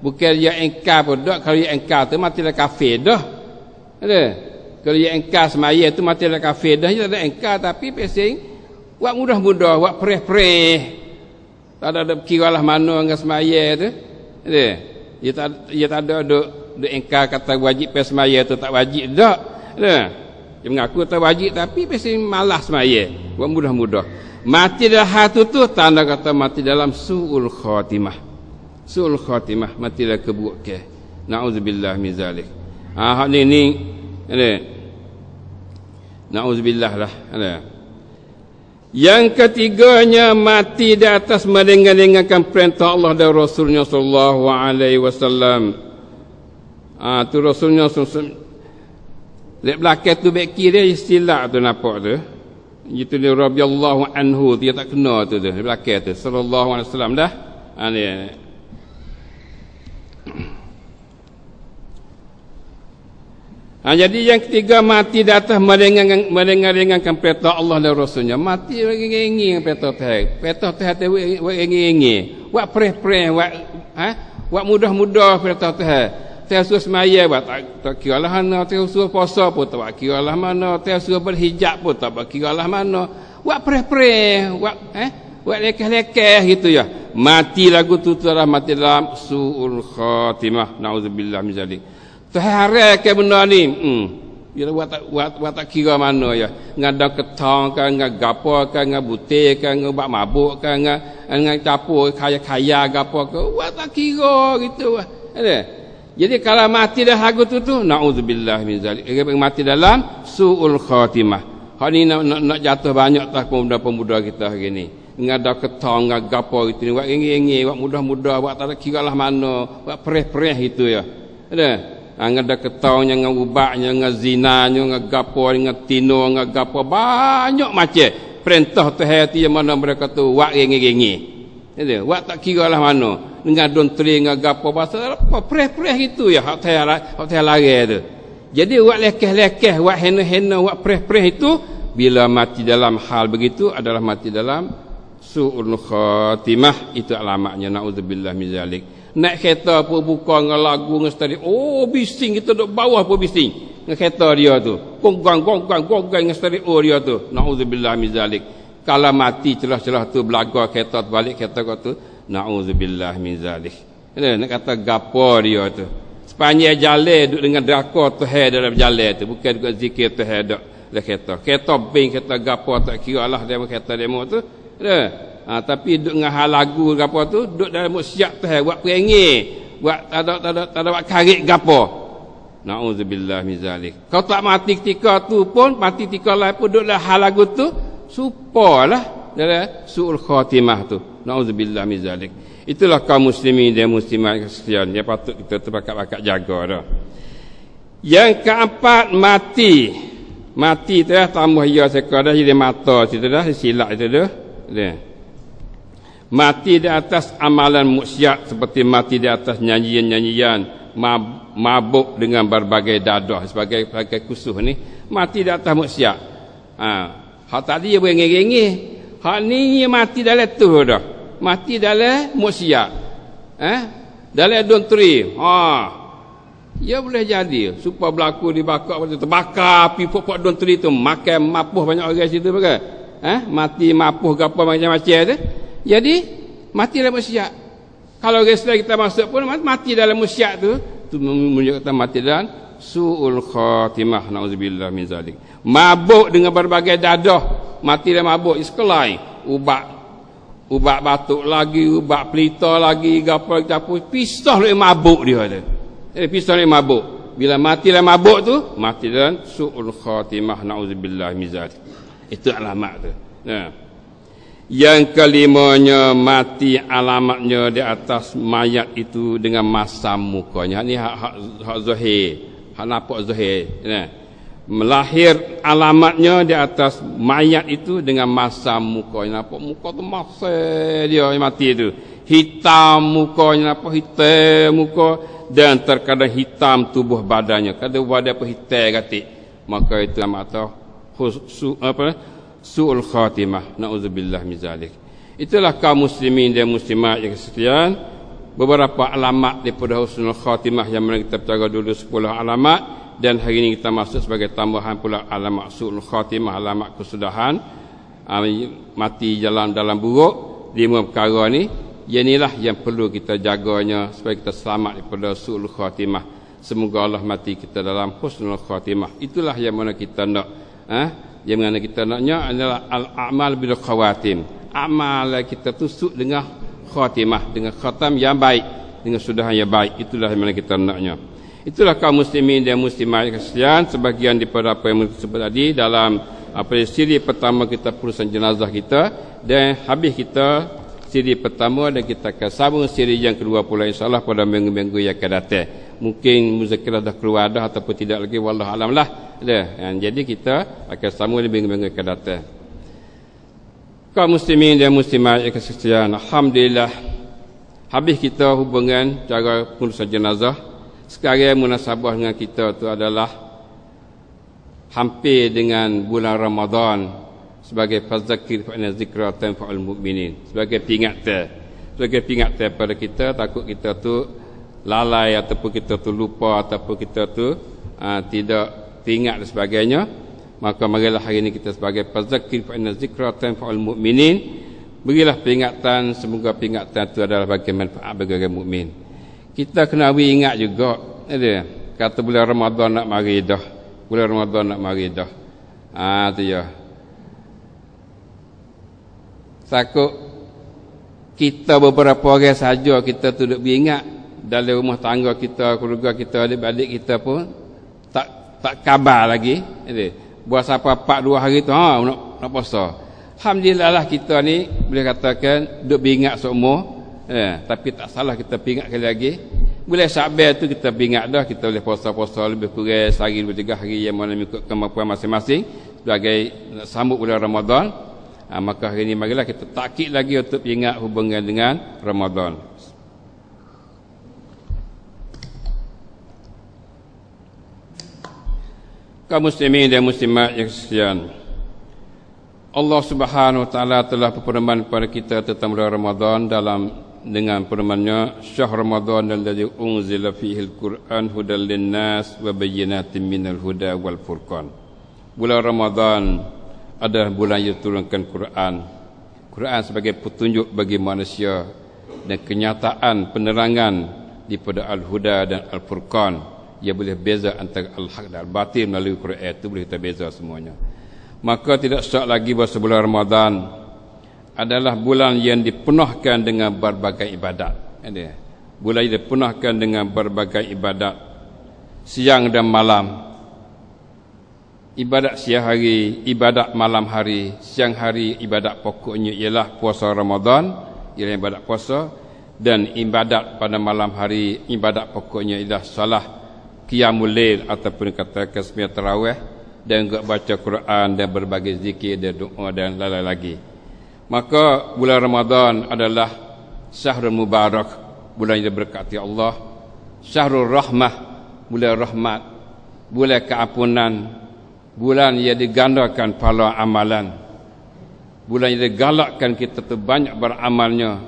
Bukan dia engkar pun dak. Kalau dia engkar tu matilah kafir dah. Ada. Kalau dia engkar semaya tu matilah kafir dah. Dia tak ada engkar tapi pesing buat mudah-mudah, buat pereh-pereh. Tak ada kiralah mana dengan semaya tu. Ada. Dia tak ada duk engkar kata wajib pes semaya tu tak wajib dak. Ada. Dia mengaku tak wajib tapi pesing malas semaya. Buat mudah-mudah. Mati dalam hati tu tanda kata mati dalam su'ul khatimah. Su'ul khatimah mati dalam keburukan. Na'udzubillah min zalik. Hak ni na'udzubillah lah. Yang ketiganya mati di atas mendengar-dengarkan perintah Allah dan Rasulnya sallallahu alaihi wasallam. Tu Rasulnya lek belakang tu baik kiri istilah tu nampak tu. Itu dia radhiyallahu anhu dia tak kena tu belakang tu sallallahu alaihi wasallam dah. Ni. Jadi yang ketiga mati di atas mendengar-dengarkan perintah Allah dan Rasulnya. Mati ingin perintah Tuhan. Perintah Tuhan tu ingin. Buat pereh-pereh, buat mudah-mudah perintah Tuhan. Tuhan suruh semaya buat tak kira lah mana. Tuhan suruh puasa pun tak kira lah mana. Tuhan suruh berhijab pun tak kira lah mana. Buat pereh-pereh, buat lekeh-lekeh gitu ya. Mati lagu tu telah mati dalam su'ul khatimah. Na'udzubillah min zalik. Terharai benda ni. Dia buat tak kira mana ya. Ngada ketang kan, ngagapo kan, ngabutir kan, ngubak mabuk kan, ngacapur kaya-kaya gapo ke. Buat tak kira gitu. Ada. Jadi kalau mati dah lagu tu na'udzubillah min zalik. Mati dalam su'ul khatimah. Hak ni nak jatuh banyak tak pemuda-pemuda kita hari ni. Ngada ketang, ngagapo gitu ni. Buat ingin-ingin, buat mudah-mudah, buat tak kira lah mana, buat pereh-pereh gitu ya. Ada. Ngada ketaunya, ngubaknya, ngazinanya, ngagapo, ngatino, ngagapo banyak macam perintah Tuhan yang mana mereka tu wak gengi-gengi. Itu wak tak kira lah mana. Ngadon tri ngagapo bahasa apa pereh-pereh itu ya hak Tuhan lari tu. Jadi wak lekeh-lekeh, wak hena-hena, wak pereh-pereh itu bila mati dalam hal begitu adalah mati dalam su'ul khatimah. Itu alamatnya na'udzubillah min zalik. Naik kereta pun buka dengan lagu dengan stadion. Oh bising kita duduk bawah pun bising. dengan kereta dia tu. Gonggang dengan stereo dia tu. Nauzubillah min zalik. Kalau mati celah-celah tu belaga kereta balik kereta kau tu, nauzubillah min zalik. Nak kata gapo dia tu. Sepanjang jalan duduk dengan neraka Tuhan dalam jalan tu, bukan duduk zikir Tuhan dak dalam kereta. Kereta bing kereta gapo tak kira lah demo kereta demo tu. Tapi duduk dengan hal lagu gapo tu, duduk dalam maksiat Tuhan, buat perengih, buat tak ada buat karik gapo. Nauzubillah min zalik. Kau tak mati ketika tu pun, mati ketika lain pun duduk dalam hal lagu tu, supalah dalam suul khatimah tu. Nauzubillah min zalik. Itulah kaum muslimin dan muslimat sekalian yang patut kita terbakat-bakat jaga dah. Yang keempat, mati. Mati tu dah tambah ya sekadar jadi mata situ dah silap itu dah. Mati di atas amalan maksiat seperti mati di atas nyanyian-nyanyian, mabuk dengan berbagai dadah sebagai kusuh ni, mati di atas maksiat. Hak tadi dia berengih-engih. Hak ni mati dalam tu dah. Mati dalam maksiat. Dalam dontri. Ya boleh jadi supaya berlaku dibakar terbakar api pokok dontri tu, makan mapuh banyak orang situ bagai. Mati mapuh ke apa macam-macam tu. Jadi mati dalam maksiat. Kalau orang kita masuk pun mati dalam maksiat tu menunjukkan mati dalam suul khatimah. Nauzubillah min zalik. Mabuk dengan berbagai dadah, mati dalam mabuk iskelai, ubat batuk lagi, ubat pelita lagi, gapo pisah oleh mabuk dia ada. Pisah oleh mabuk. Bila mati dalam mabuk tu, mati dalam suul khatimah. Nauzubillah min zalik. Itu alamat tu. Yang kelimanya, mati alamatnya di atas mayat itu dengan masam mukanya. Ini hak zahir, hak nampak zahir. Melahir alamatnya di atas mayat itu dengan masam mukanya. Nampak muka tu masam dia mati itu. Hitam mukanya, nampak hitam muka, dan terkadang hitam tubuh badannya. Kadang badan apa hitam katik. Maka itu nama su'ul khatimah. Nauzubillah min zalik. Itulah kaum muslimin dan muslimat yang sekalian, beberapa alamat daripada husnul khatimah yang mana kita bercakap dulu 10 alamat, dan hari ini kita masuk sebagai tambahan pula alamat su'ul khatimah, alamat kesudahan, mati jalan dalam buruk. 5 perkara ni, inilah yang perlu kita jaganya supaya kita selamat daripada su'ul khatimah. Semoga Allah mati kita dalam husnul khatimah. Itulah yang mana kita nak. Yang mana kita naknya adalah al-a'mal bil khawatim. Amal kita tusuk dengan khatimah, dengan khatam yang baik, dengan sudahan yang baik. Itulah yang mana kita naknya. Itulah kaum muslimin dan muslimat sekalian, sebahagian daripada apa yang disebut tadi dalam siri pertama kita perusahaan jenazah kita, dan habis kita siri pertama, dan kita akan sambung siri yang kedua pula insyaAllah pada minggu-minggu yang akan datang. Mungkin muzakirah dah keluar dah ataupun tidak lagi, wallahu alam lah. Jadi kita akan sambung di minggu-minggu yang akan datang. Kaum muslimin dan muslimat yang sekalian, alhamdulillah habis kita hubungan cara pengurusan jenazah. Sekarang munasabah dengan kita tu adalah hampir dengan bulan Ramadan, sebagai fazakir fa inna zikra tanfa'ul mu'minin, sebagai peringatan pada kita, takut kita tu lalai ataupun kita tu lupa ataupun kita tu tidak teringat dan sebagainya. Maka marilah hari ini kita sebagai fazakir fa inna zikra tanfa'ul mu'minin, berilah peringatan, semoga peringatan itu adalah bagi manfaat bagi orang mukmin. Kita kena ingat juga, kata bulan Ramadan nak mari dah, bulan Ramadan nak mari dah. Tu ya. Takut kita beberapa orang saja kita tu duk ingat dalam rumah tangga kita, keluarga kita, adik-adik kita pun tak kabar lagi. Buat siapa 4-2 hari tu nak puasa. Alhamdulillah lah kita ni boleh katakan duk ingat seumur. Tapi tak salah kita ingat kali lagi. Boleh Syakban tu kita ingat dah, kita boleh puasa-puasa lebih kurang sehari 2-3 hari yang mana mengikut kemampuan masing-masing sebagai nak sambut bulan Ramadan. Maka hari ini marilah kita takkid lagi untuk ingat hubungan dengan Ramadan. Kaum muslimin dan muslimat yang sekalian, Allah Subhanahu wa taala telah berfirman kepada kita tentang bulan Ramadan dalam dengan firman-Nya syahr Ramadan alladzi unzila fihi al-Qur'an hudal lin-nas wa bayyinatin minal huda wal furqan. Bulan Ramadan adalah bulan yang diturunkan Quran. Quran sebagai petunjuk bagi manusia dan kenyataan penerangan daripada al-huda dan al-furqan. Ia boleh beza antara al-haq dan al-batil melalui Quran itu boleh kita beza semuanya. Maka tidak syak lagi bahawa bulan Ramadan adalah bulan yang dipenuhkan dengan berbagai ibadat. Bulan yang dipenuhkan dengan berbagai ibadat siang dan malam. Ibadat siang hari, ibadat malam hari. Siang hari ibadat pokoknya ialah puasa Ramadan, ialah ibadat puasa, dan ibadat pada malam hari ibadat pokoknya ialah salah qiyamul lail ataupun katakan sembahyang tarawih, dan juga baca Quran dan berbagai zikir dan doa dan lain-lain lagi. Maka bulan Ramadan adalah syahrul mubarak, bulan yang diberkati Allah, syahrul rahmah, bulan rahmat, bulan keampunan, bulan yang digandakan pahala amalan, bulan yang digalakkan kita banyak beramalnya,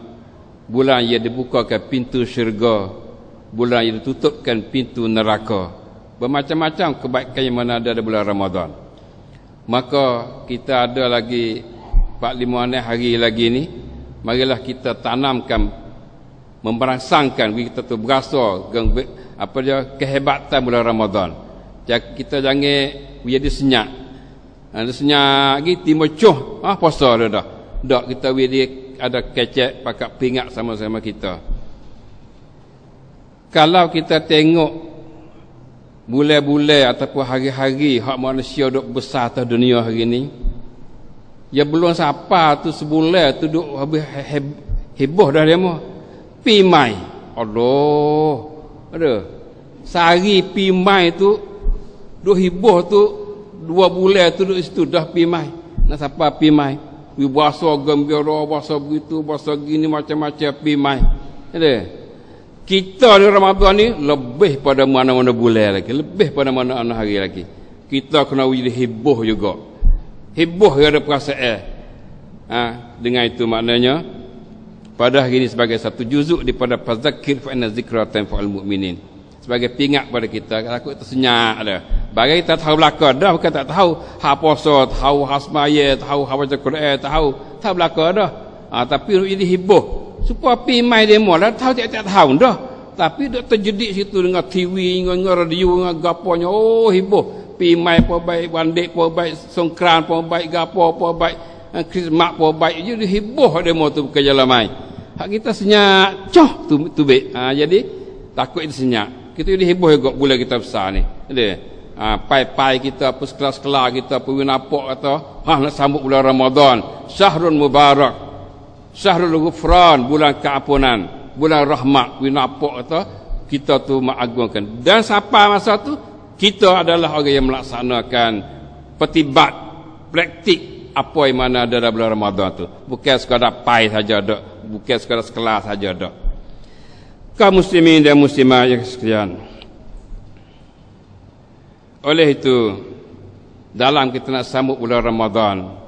bulan yang dibukakan pintu syurga, bulan yang ditutupkan pintu neraka. Bermacam-macam kebaikan yang mana ada bulan Ramadan. Maka kita ada lagi 4-5 hari lagi ni, marilah kita tanamkan, memberangsangkan kita tu berasa apa dia kehebatan bulan Ramadan. Kita jangan jadi senyap. Ada senyap lagi timbul cuh, puasa dah. Dak kita ada kecek pakat pingat sama-sama kita. Kalau kita tengok bulan-bulan ataupun hari-hari hak manusia duk besar atas dunia hari ni, ya belum siapa tu sebulan tu duk habis heboh dah dia mah. Pi mai. Allah. Ada. Sehari pi mai tu duk heboh tu 2 bulan tu duk situ dah pi mai. Nak siapa pi mai? Pi bahasa gembira, bahasa begitu, bahasa gini macam-macam pi mai. Ada. Kita di Ramadan ni lebih pada mana-mana bulan lagi, lebih pada mana-mana hari lagi. Kita kena jadi heboh juga. Heboh ada perasaan. Dengan itu maknanya pada hari ini sebagai satu juzuk daripada fazakir fa inna zikra tanfa'ul mu'minin. Sebagai pingat pada kita, takut tersenyak dah. Bagi kita tahu belaka dah, bukan tak tahu hak puasa, tahu hak semaya, tahu hak baca Quran, tahu belaka dah. Tapi ini heboh. Supaya pi mai demo dah tahu tak tahu dah. Tapi dok terjedik situ dengan TV, dengan radio, dengan gaponya. Oh heboh. Pi mai pun baik, bandek pun baik, songkran pun baik, gapo pun baik, Krismas pun baik. Jadi heboh demo tu ke jalan mai. Hak kita senyap, coh tu baik. Jadi takut itu senyap. Kita jadi heboh juga bulan kita besar ni. Jadi pai-pai kita, apa sekelas-kelas kita, apa winapok kata, nak sambut bulan Ramadan, syahrul mubarak. Syahrul Ghufran, bulan keampunan, bulan rahmat, winapok kata kita tu mengagungkan. Dan sampai masa tu kita adalah orang yang melaksanakan petibat, praktik apa yang mana ada dalam bulan Ramadan tu. Bukan sekadar pai saja dak, bukan sekadar sekelas saja dak. Kaum muslimin dan muslimat yang sekalian. Oleh itu, dalam kita nak sambut bulan Ramadan,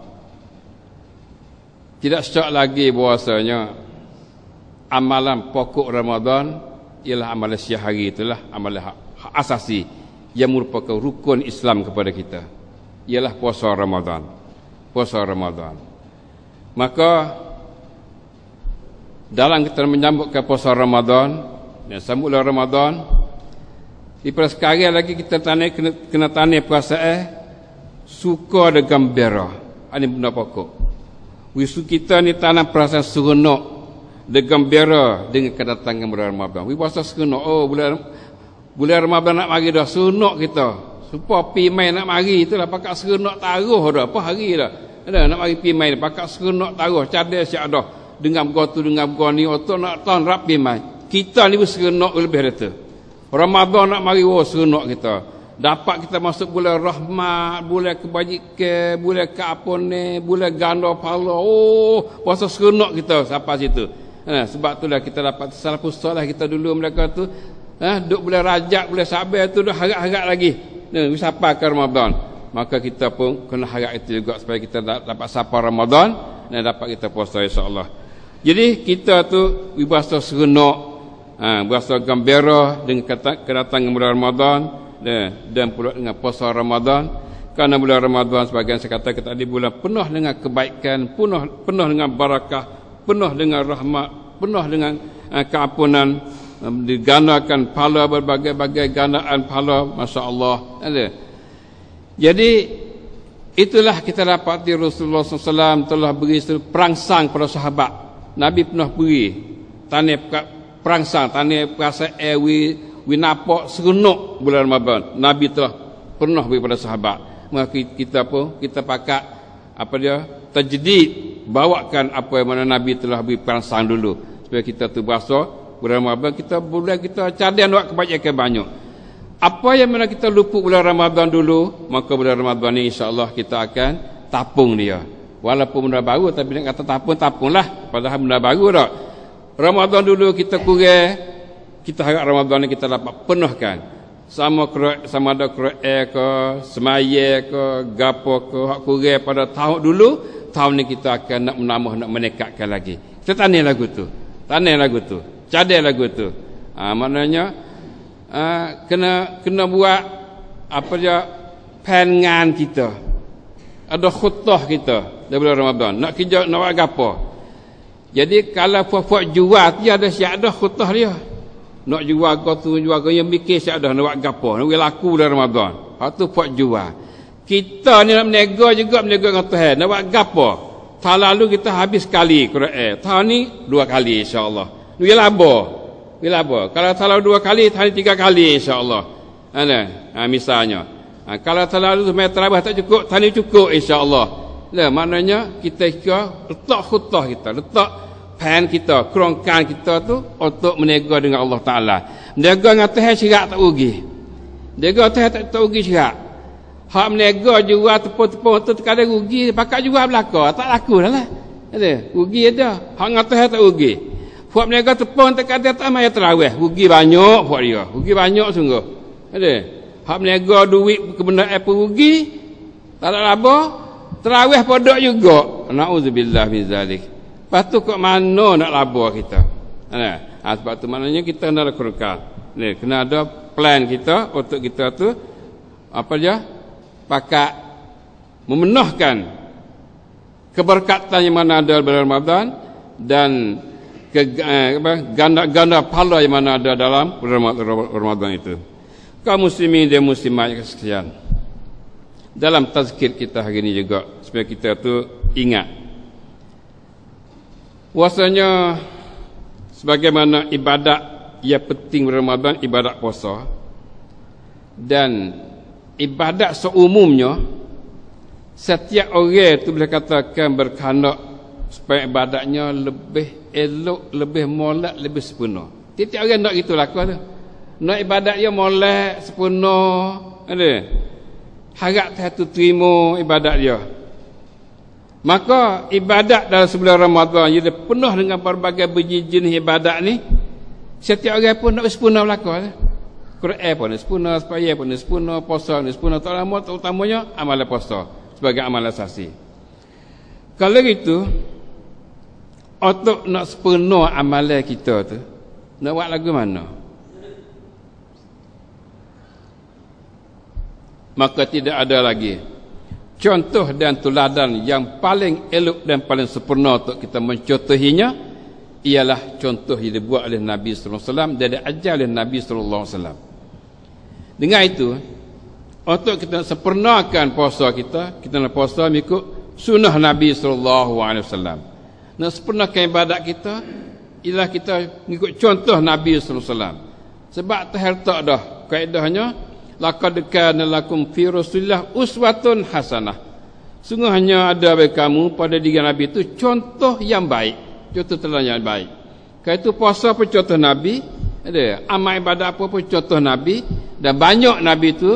tidak syak lagi bahwasanya amalan pokok Ramadan ialah amalan syahari, itulah amalan asasi yang merupakan rukun Islam kepada kita, ialah puasa Ramadan. Puasa Ramadan. Maka dalam kita menyambutkan puasa Ramadan dan sambutlah Ramadan, di sekarang lagi kita kena tanya perasaan suka dan gembira. Ini benda pokok. Wisu kita ni tanam perasaan seronok dan gembira dengan kedatangan bulan Ramadan. Wi bahasa seronok. Oh bulan Ramadan nak mari dah, seronok kita. Supaya pi mai nak mari itulah pakak seronok taruh dah. Apa hari dah. Ada nak mari pi mai pakak seronok taruh, cadai siap dah. Dengan begitu dengan begini otak nak tahun rap pi mai. Kita ni seronok lebih dari tu. Ramadan nak mari seronok kita. Dapat kita masuk bulan rahmat, bulan kebajikan, bulan keampunan, bulan ganda pahala. Oh, puasa seronok kita sampai situ. Sebab itulah kita dapat salafus soleh kita dulu mereka tu, duk bulan Rajab, bulan Sabar tu dah harap-harap lagi. Sampai ke Ramadan. Maka kita pun kena harap itu juga supaya kita dapat sampai Ramadan dan dapat kita puasa insya-Allah. Jadi kita tu berasa seronok, berasa gembira dengan kedatangan bulan Ramadan dan pula dengan puasa Ramadan. Kerana bulan Ramadan sebagian saya kata tadi bulan penuh dengan kebaikan, penuh dengan barakah, penuh dengan rahmat, penuh dengan keampunan, digandakan pahala berbagai-bagai gandaan pahala, masya-Allah. Jadi itulah kita dapati Rasulullah SAW telah beri perangsang pada sahabat. Nabi pernah beri tanah perangsang, tanah perasa we nampak seronok bulan Ramadan. Nabi telah pernah beri pada sahabat. Maka kita pun kita pakat tajdid, bawakan apa yang mana Nabi telah beri perangsang dulu supaya kita tu berasa bulan Ramadan kita cadang buat kebaikan banyak. Apa yang mana kita luput bulan Ramadan dulu, maka bulan Ramadan ni insya-Allah kita akan tapung dia. Walaupun benda baru, tapi nak kata tapunglah. Padahal benda baru dah. Ramadan dulu kita kurang, kita harap Ramadan ni kita dapat penuhkan. Sama ada Quran ke, semaya ke, gapo ke, hak kurang pada tahun dulu, tahun ni kita akan nak menambah, nak meningkatkan lagi. Kita tanam lagu tu, cadai lagu tu. Maknanya kena buat apa dia pengan kita, ada khutbah kita dalam bulan Ramadan nak kerja nak buat gapo. Jadi kalau puak-puak jual dia ada siap ada khutbah dia nak jual tu jual yang mikir siap ada nak buat gapo nak laku dalam Ramadan. Hak tu puak jual. Kita ni nak berniaga juga, berniaga dengan Tuhan nak buat gapo. Tahun lalu kita habis sekali Quran, tahun ni 2 kali insya-Allah. Ni laba. Kalau tahun 2 kali, tahun 3 kali insya-Allah. Misalnya. Kalau tahun lalu semai terawih tak cukup, tahun ni cukup insya-Allah. Maknanya kita letak khutbah kita, letak pan kita, kerongkan kita tu untuk berniaga dengan Allah Taala. Berniaga dengan Tuhan syirak tak rugi. Berniaga Tuhan tak rugi syirak. Hak berniaga jual tepung-tepung tu terkadang rugi, pakat jual belaka, tak laku dah lah. Rugi ada. Hak dengan Tuhan tak rugi. Buat berniaga tepung terkadang tak mai terawih, rugi banyak buat dia. Rugi banyak sungguh. Hak berniaga duit kebenaran pun rugi, tak ada laba, terawih podok juga. Nauzubillah min zalik. Lepas tu kat mana nak laba kita? Sebab tu maknanya kita nak kerukal. Kena ada plan kita untuk kita tu apa dia? Pakat memenuhkan keberkatan yang mana ada dalam Ramadan dan ganda pahala yang mana ada dalam Ramadan itu. Kaum muslimin dan muslimat yang sekalian, dalam tazkir kita hari ini juga supaya kita tu ingat bahwasanya sebagaimana ibadat yang penting Ramadan, ibadat puasa, dan ibadat seumumnya setiap orang tu boleh katakan berkehendak supaya ibadatnya lebih elok, lebih molek, lebih sempurna. Tiap orang nak gitu laku tu. Nak ibadat dia molek, sempurna, harap Tuhan tu terima ibadat dia. Maka ibadat dalam sebulan Ramadan ia penuh dengan berbagai jenis ibadat ni. Setiap orang pun nak sempurna laku tu. Quran pun sempurna, sembahyang pun sempurna, puasa pun sempurna, terutamanya amalan puasa sebagai amalan asasi. Kalau gitu, untuk nak sempurna amalan kita tu, nak buat lagu mana? Maka tidak ada lagi contoh dan teladan yang paling elok dan paling sempurna untuk kita mencontohinya ialah contoh yang dibuat oleh Nabi sallallahu alaihi wasallam dan diajar oleh Nabi sallallahu alaihi wasallam. Dengan itu, untuk kita sempurnakan puasa kita nak puasa mengikut sunnah Nabi sallallahu alaihi wasallam. Nak sempurnakan ibadat kita ialah kita mengikut contoh Nabi sallallahu alaihi wasallam. Sebab terletak dah kaedahnya laqad kana lakum fi Rasulillah uswatun hasanah. Sungguhnya ada bagi kamu pada diri Nabi itu contoh yang baik, contoh teladan yang baik. Kalau itu puasa pun contoh Nabi, ada amal ibadat apa pun contoh Nabi, dan banyak Nabi itu,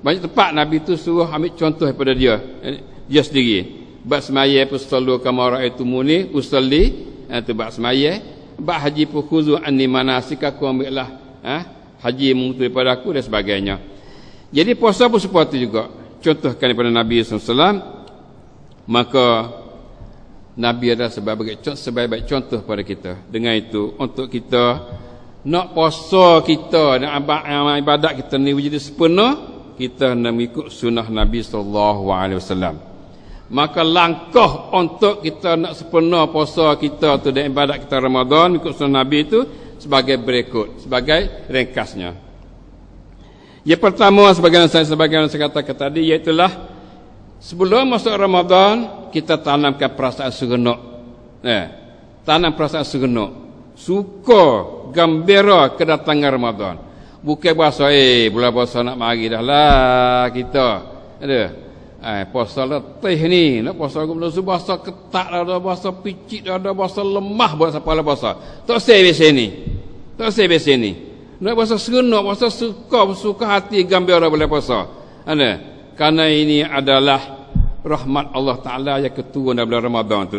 banyak tempat Nabi itu suruh ambil contoh daripada dia sendiri. Bab semaya pun sallu kama raaitumuni usalli, itu bab semaya. Bab haji pun khuzu anni manasikakum, ambillah haji mutu daripada aku dan sebagainya. Jadi puasa pun seperti juga contohkan daripada Nabi SAW. Maka Nabi adalah sebaik-baik contoh pada kita. Dengan itu, untuk kita nak puasa kita, nak ibadat kita ni jadi sempurna, kita nak mengikut sunnah Nabi SAW. Maka langkah untuk kita nak sempurna puasa kita tu dan ibadat kita Ramadan mengikut sunnah Nabi itu sebagai berikut, sebagai ringkasnya. Yang pertama, sebagaimana saya katakan tadi, iaitulah sebelum masuk Ramadan kita tanamkan perasaan seronok. Tanam perasaan seronok, suka, gembira kedatangan Ramadan. Bukan bahasa bulan puasa nak mari dah lah kita. Ada. Puasa letih ni, nak puasa bahasa ketak dah, bahasa picit dah, bahasa lemah buat siapa lah puasa. Tak saya biasa ni. Tak saya biasa ni. Nak bahasa seronok, bahasa suka hati gembira bulan puasa. Ada. Karena ini adalah rahmat Allah Ta'ala yang keturun dalam bulan Ramadan tu.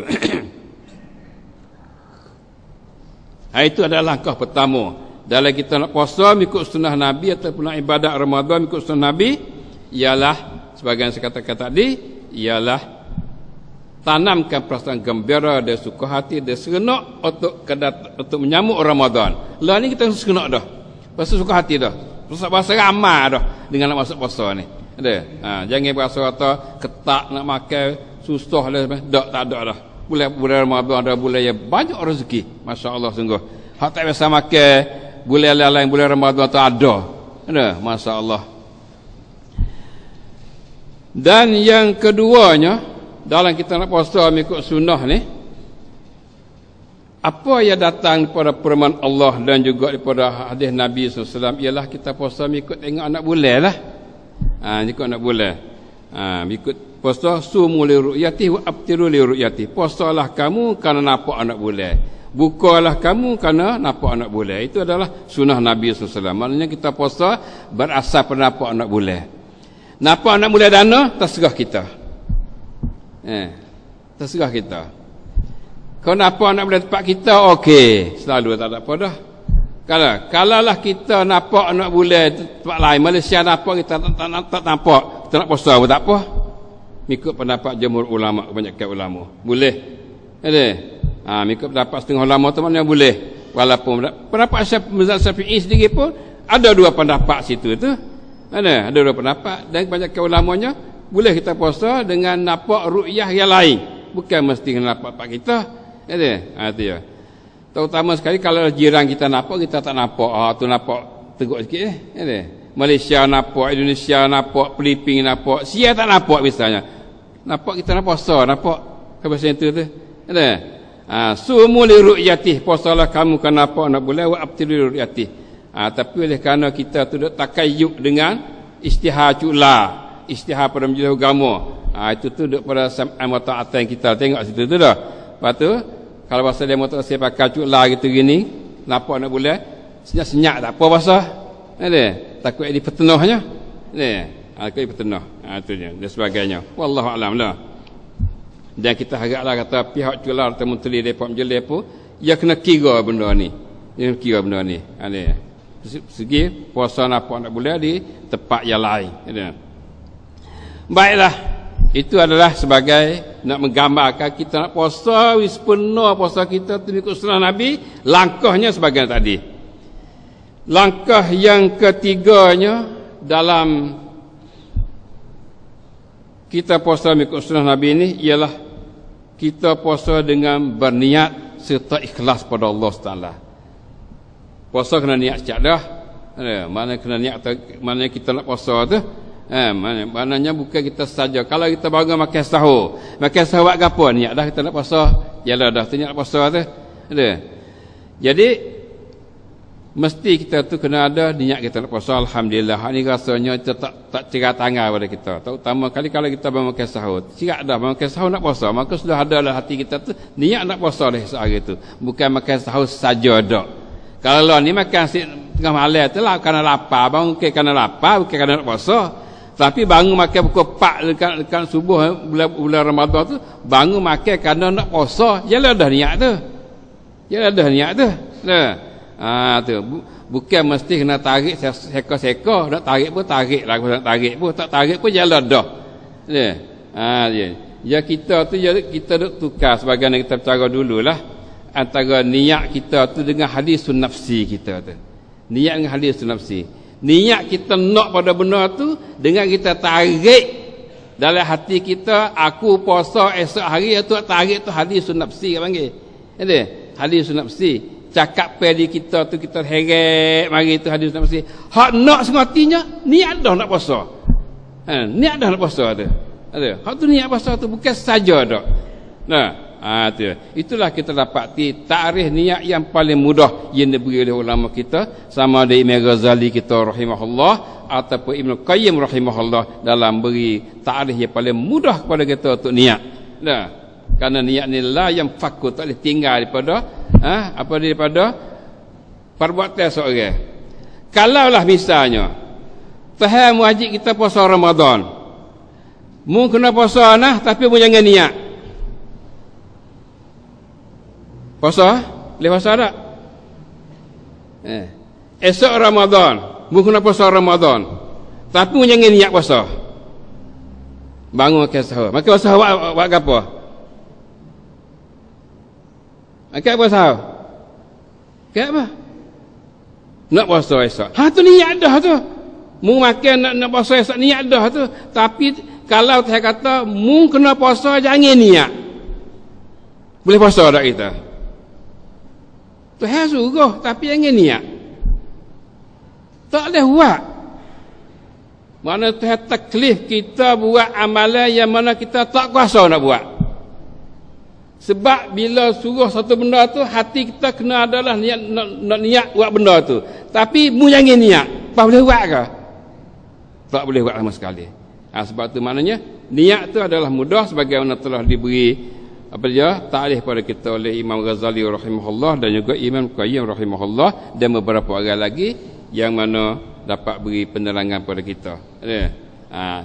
Itu adalah langkah pertama. Dalam kita nak puasa mengikut sunnah Nabi ataupun nak ibadat Ramadan mengikut sunnah Nabi, ialah sebagian saya katakan tadi, ialah tanamkan perasaan gembira dan suka hati dan seronok untuk menyambut Ramadan. Lah ni kita seronok dah. Pasal suka hati dah. Pasal ramai dah dengan nak masuk puasa ni. Ada. Jangan berasa kata ketak nak makan susah dah. Tak ada dah. Bulan Ramadan ada bulan yang banyak rezeki. Masya-Allah sungguh. Hak tak biasa makan bulan lain bulan Ramadan tu ada. Ada, masya-Allah. Dan yang keduanya, dalam kita nak puasa mengikut sunnah ni, apa yang datang daripada firman Allah dan juga daripada hadis Nabi SAW, ialah kita puasa mengikut tengok anak bulan lah. Ikut anak bulan. Ikut puasa sumu li ru'yati wa abtiru li ru'yati. Puasalah kamu kerana nampak anak bulan. Bukalah kamu kerana nampak anak bulan. Itu adalah sunnah Nabi SAW. Maknanya kita puasa berasal pada nampak anak bulan. Nampak anak bulan dana, terserah kita. Terserah kita. Kalau nampak anak bulan tempat kita, okey. Selalu tak ada apa dah. Kalaulah kita nampak anak bulan tempat lain, Malaysia nampak, kita tak nampak, kita nak puasa pun tak apa. Mengikut pendapat jumhur ulama, kebanyakan ulama. Boleh. Mengikut pendapat setengah ulama tu maknanya boleh. Walaupun pendapat Syafi'i sendiri pun ada dua pendapat situ tu. Ada dua pendapat, dan kebanyakan ulamanya boleh kita puasa dengan nampak ru'yah yang lain. Bukan mesti nampak tempat kita. Itu ya. Terutama sekali kalau jiran kita nampak, kita tak nampak. Tu nampak teruk sikit. Malaysia nampak, Indonesia nampak, Filipina nampak, Sia tak nampak misalnya. Nampak kita nak puasa, nampak kebiasaan itu tu. Sumu li ru'yati, puasalah kamu kan nampak nak boleh wa abtiru ru'yati. Tapi oleh kerana kita tu duk takayyub dengan istihar cula, istihar pada majlis agama. Itu tu duk pada sam'an wa ta'atan kita. Tengok situ tu dah. Lepas tu kalau bahasa dia motor saya pakai cula gitu gini, nampak nak boleh senyap-senyap tak apa bahasa. Takut ini petenahnya. Takut ini petenah. Itu dia dan sebagainya. Wallahu a'lam lah. Dan kita haraplah kata pihak cula atau menteri depa majlis pun dia kena kira benda ni. Dia kira benda ni. Segi puasa nampak nak boleh di tempat yang lain. Baiklah, itu adalah sebagai nak menggambarkan kita nak puasa wis penuh puasa kita tu ikut sunnah Nabi. Langkahnya sebagai tadi. Langkah yang ketiganya dalam kita puasa ikut sunnah Nabi ini ialah kita puasa dengan berniat serta ikhlas pada Allah Taala. Puasa kena niat sejak dah. Mana kena niat, mana kita nak puasa tu. Maknanya bukan kita saja. Kalau kita bangun makan sahur buat apa? Niat dah kita nak puasa. Yalah dah tu niat nak puasa tu. Jadi mesti kita tu kena ada niat kita nak puasa. Alhamdulillah. Ini rasanya kita tak cerah tangan pada kita. Terutama kali kalau kita bangun makan sahur. Cerah dah makan sahur nak puasa. Maka sudah ada dalam hati kita tu niat nak puasa dah sehari tu. Bukan makan sahur saja dak. Kalau ni makan tengah malam tu lah kerana lapar, bangun kerana lapar, bukan kerana nak puasa. Tapi bangun makan pukul 4 dekat subuh bulan Ramadan tu, bangun makan kerana nak puasa, yalah dah niat tu. Yalah dah niat tu. Tu bukan mesti kena tarik seka-seka, nak tarik pun tarik lah, nak tarik pun tak tarik pun yalah dah. Ya kita tu kita duk tukar sebagaimana kita bercara dululah antara niat kita tu dengan hadisun nafsi kita tu. Niat dengan hadisun nafsi. Niat kita nak pada benda tu dengan kita tarik dalam hati kita, aku puasa esok hari tu tarik tu hadisun nafsi kita panggil. Ada hadisun nafsi. Cakap pedi kita tu kita heret mari tu hadisun nafsi. Hak nak sematinya niat dah nak puasa. Niat dah nak puasa tu. Ada. Hak tu niat puasa tu bukan saja dak. Nah, tu. Itulah kita dapati takrif niat yang paling mudah yang diberi oleh ulama kita, sama ada Imam Ghazali kita rahimahullah ataupun Ibnu Qayyim rahimahullah dalam beri takrif yang paling mudah kepada kita untuk niat. Nah, kerana niat ni lah yang fakut tak boleh tinggal daripada perbuatan seorang. Kalaulah misalnya faham wajib kita puasa Ramadan. Mu kena puasa nah tapi mu jangan niat. Puasa? Boleh puasa tak? Esok Ramadan, mu kena puasa Ramadan. Tapi mu jangan niat puasa. Bangun ke sahur. Maka sahur buat apa? Maka apa sahur? Ke apa? Nak puasa esok. Tu niat dah tu. Mu makan nak puasa esok niat dah tu. Tapi kalau saya kata mu kena puasa jangan niat. Boleh puasa tak kita? Tuhan suruh tapi jangan niat. Tak boleh buat. Mana Tuhan taklif kita buat amalan yang mana kita tak kuasa nak buat. Sebab bila suruh satu benda tu hati kita kena adalah niat nak niat buat benda tu. Tapi mu jangan niat. Apa boleh buat ke? Tak boleh buat sama sekali. Sebab tu maknanya niat tu adalah mudah sebagaimana telah diberi taklif pada kita oleh Imam Ghazali rahimahullah dan juga Imam Qayyim rahimahullah dan beberapa orang lagi yang mana dapat beri penerangan pada kita.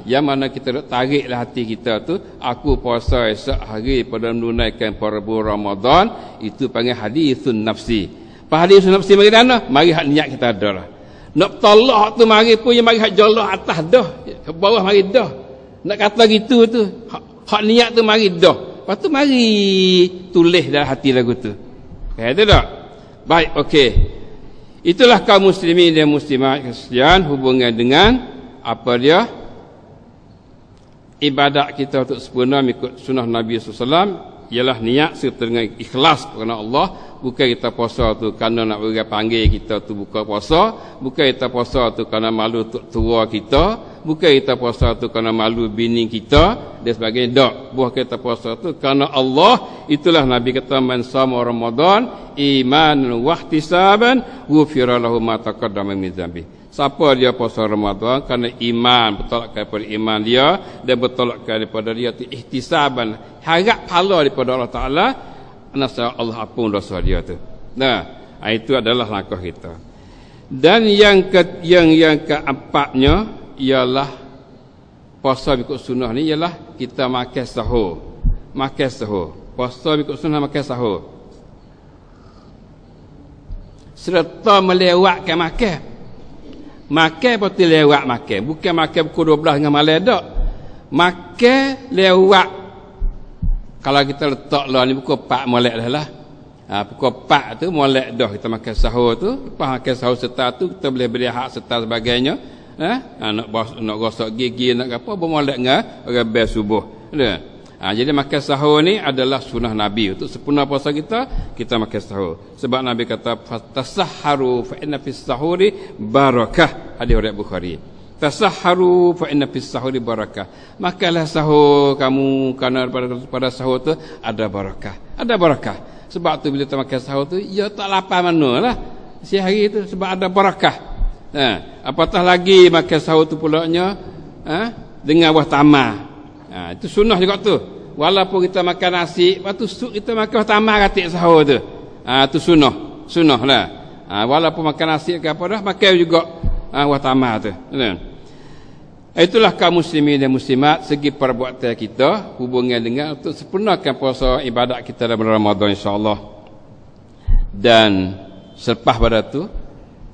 Yang mana kita tariklah hati kita tu, aku puasa esok hari pada menunaikan parabur Ramadan, itu panggil hadisun nafsi. Hadisun nafsi mari mana? Mari hak niat kita ada lah. Nak tolak tu mari pun yang mari hak jolok atas dah, ke bawah mari dah. Nak kata gitu tu, hak niat tu mari dah. Lepas tu mari tulis dalam hati lagu tu. Ada tak? Baik, okey. Itulah kaum muslimin dan muslimat sekalian hubungan dengan apa dia? Ibadat kita untuk sempurna mengikut sunnah Nabi SAW ialah niat serta dengan ikhlas kerana Allah. Bukan kita puasa tu kerana nak orang panggil kita tu buka puasa, bukan kita puasa tu kerana malu tua kita, bukan kita puasa tu kerana malu bini kita dan sebagainya. Tak, buah kita puasa tu kerana Allah. Itulah Nabi kata man sama Ramadan imanan wa ihtisaban ghufira lahu ma taqaddama min dzambi. Siapa dia puasa Ramadan kerana iman, bertolak kepada iman dia dan bertolak kepada dia tu ihtisaban, harap pahala daripada Allah Taala, nasa Allah ampun dosa dia tu. Nah, itu adalah langkah kita. Dan yang keempatnya ialah puasa ikut sunnah ni ialah kita makan sahur. Makan sahur. Puasa ikut sunnah makan sahur. Serta melewatkan makan. Makan betul lewat makan. Bukan makan pukul 12 dengan malam tak. Makan lewat. Kalau kita letak lah ni pukul 4 molek dah lah. Pukul 4 tu molek dah kita makan sahur tu. Lepas makan sahur serta tu kita boleh beri hak serta sebagainya. Nak gosok gigi nak apa bermolek dengan rebel subuh. Jadi makan sahur ni adalah sunnah Nabi. Untuk sempurna puasa kita makan sahur. Sebab Nabi kata tasahharu fa inna fis sahuri barakah. Hadis riwayat Bukhari. Tasahharu fa inna fis sahuri barakah. Makanlah sahur kamu kerana pada sahur tu ada barakah. Ada barakah. Sebab tu bila kita makan sahur tu ya tak lapar manalah si hari tu sebab ada barakah. Apatah lagi makan sahur tu pulaknya dengan buah tamar. Itu sunnah juga tu. Walaupun kita makan nasi, lepas tu kita makan tamar katik sahur tu. Itu sunnah lah. Walaupun makan nasi ke apa dah, makan juga buah tamar tu. Itulah kaum muslimin dan muslimat segi perbuatan kita hubungan dengan untuk sempurnakan puasa ibadat kita dalam Ramadan insya-Allah. Dan selepas pada tu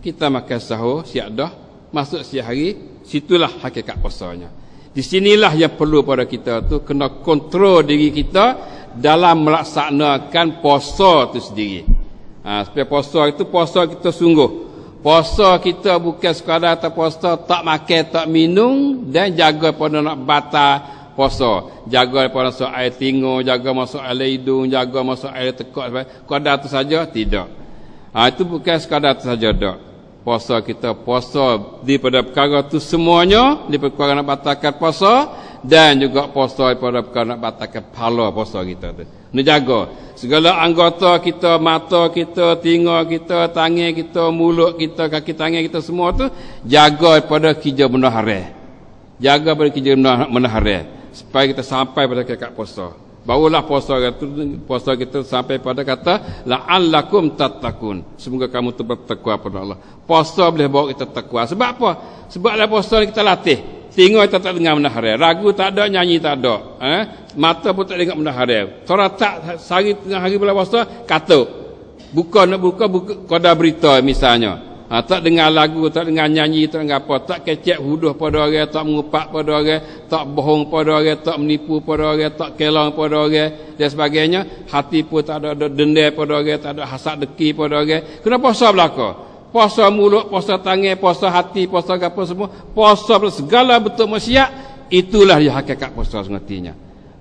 kita makan sahur siap dah masuk siang hari, situlah hakikat puasanya. Di sinilah yang perlu pada kita tu kena kontrol diri kita dalam melaksanakan puasa tu sendiri. Supaya puasa itu puasa kita sungguh. Puasa kita bukan sekadar tak puasa, tak makan, tak minum dan jaga pada nak batal puasa. Jaga pada masuk air tingu, jaga masuk air hidung, jaga masuk air tekak. Sekadar tu saja tidak. Itu bukan sekadar tu saja tak. Puasa kita puasa daripada perkara tu semuanya, daripada perkara nak batalkan puasa dan juga puasa daripada perkara nak batalkan pahala puasa kita tu. Nak jaga segala anggota kita, mata kita, telinga kita, tangan kita, mulut kita, kaki tangan kita semua tu jaga daripada kerja benda haram. Jaga daripada kerja benda haram supaya kita sampai pada kekal puasa. Barulah puasa kita sampai pada kata la'allakum tattaqun. Semoga kamu tu bertakwa pada Allah. Puasa boleh bawa kita takwa. Sebab apa? Sebab dalam puasa kita latih. Telinga kita tak dengar benda haram. Ragu tak ada, nyanyi tak ada. Mata pun tak dengar benda haram. Orang tak sehari tengah hari bulan puasa katuk. Buka koda berita misalnya. Tak dengar lagu, tak dengar nyanyi, tak dengar apa, tak kecek huduh pada orang, tak mengupak pada orang, tak bohong pada orang, tak menipu pada orang, tak kelang pada orang dan sebagainya. Hati pun tak ada dendam pada orang, tak ada hasad deki pada orang. Kena puasa belaka. Puasa mulut, puasa tangan, puasa hati, puasa apa semua, puasa segala bentuk maksiat, itulah dia hakikat puasa sengatinya.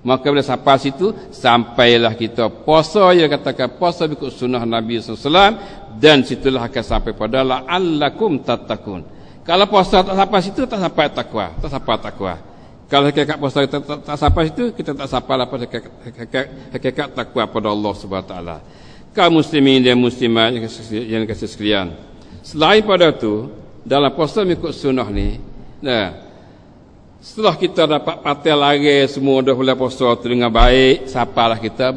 Maka bila sampai situ, sampailah kita puasa yang katakan puasa ikut sunnah Nabi SAW, dan situlah akan sampai pada la'allakum tattaqun. Kalau puasa tak sampai situ, tak sampai takwa, tak sampai takwa. Kalau hakikat puasa kita tak sampai situ, kita tak sampai pada hakikat takwa pada Allah Subhanahu Wa Taala. Kaum muslimin dan muslimat yang kasih sekalian, selain pada tu, dalam puasa ikut sunnah ni, setelah kita dapat patel lari semua dah boleh puasa tu dengan baik, sapalah kita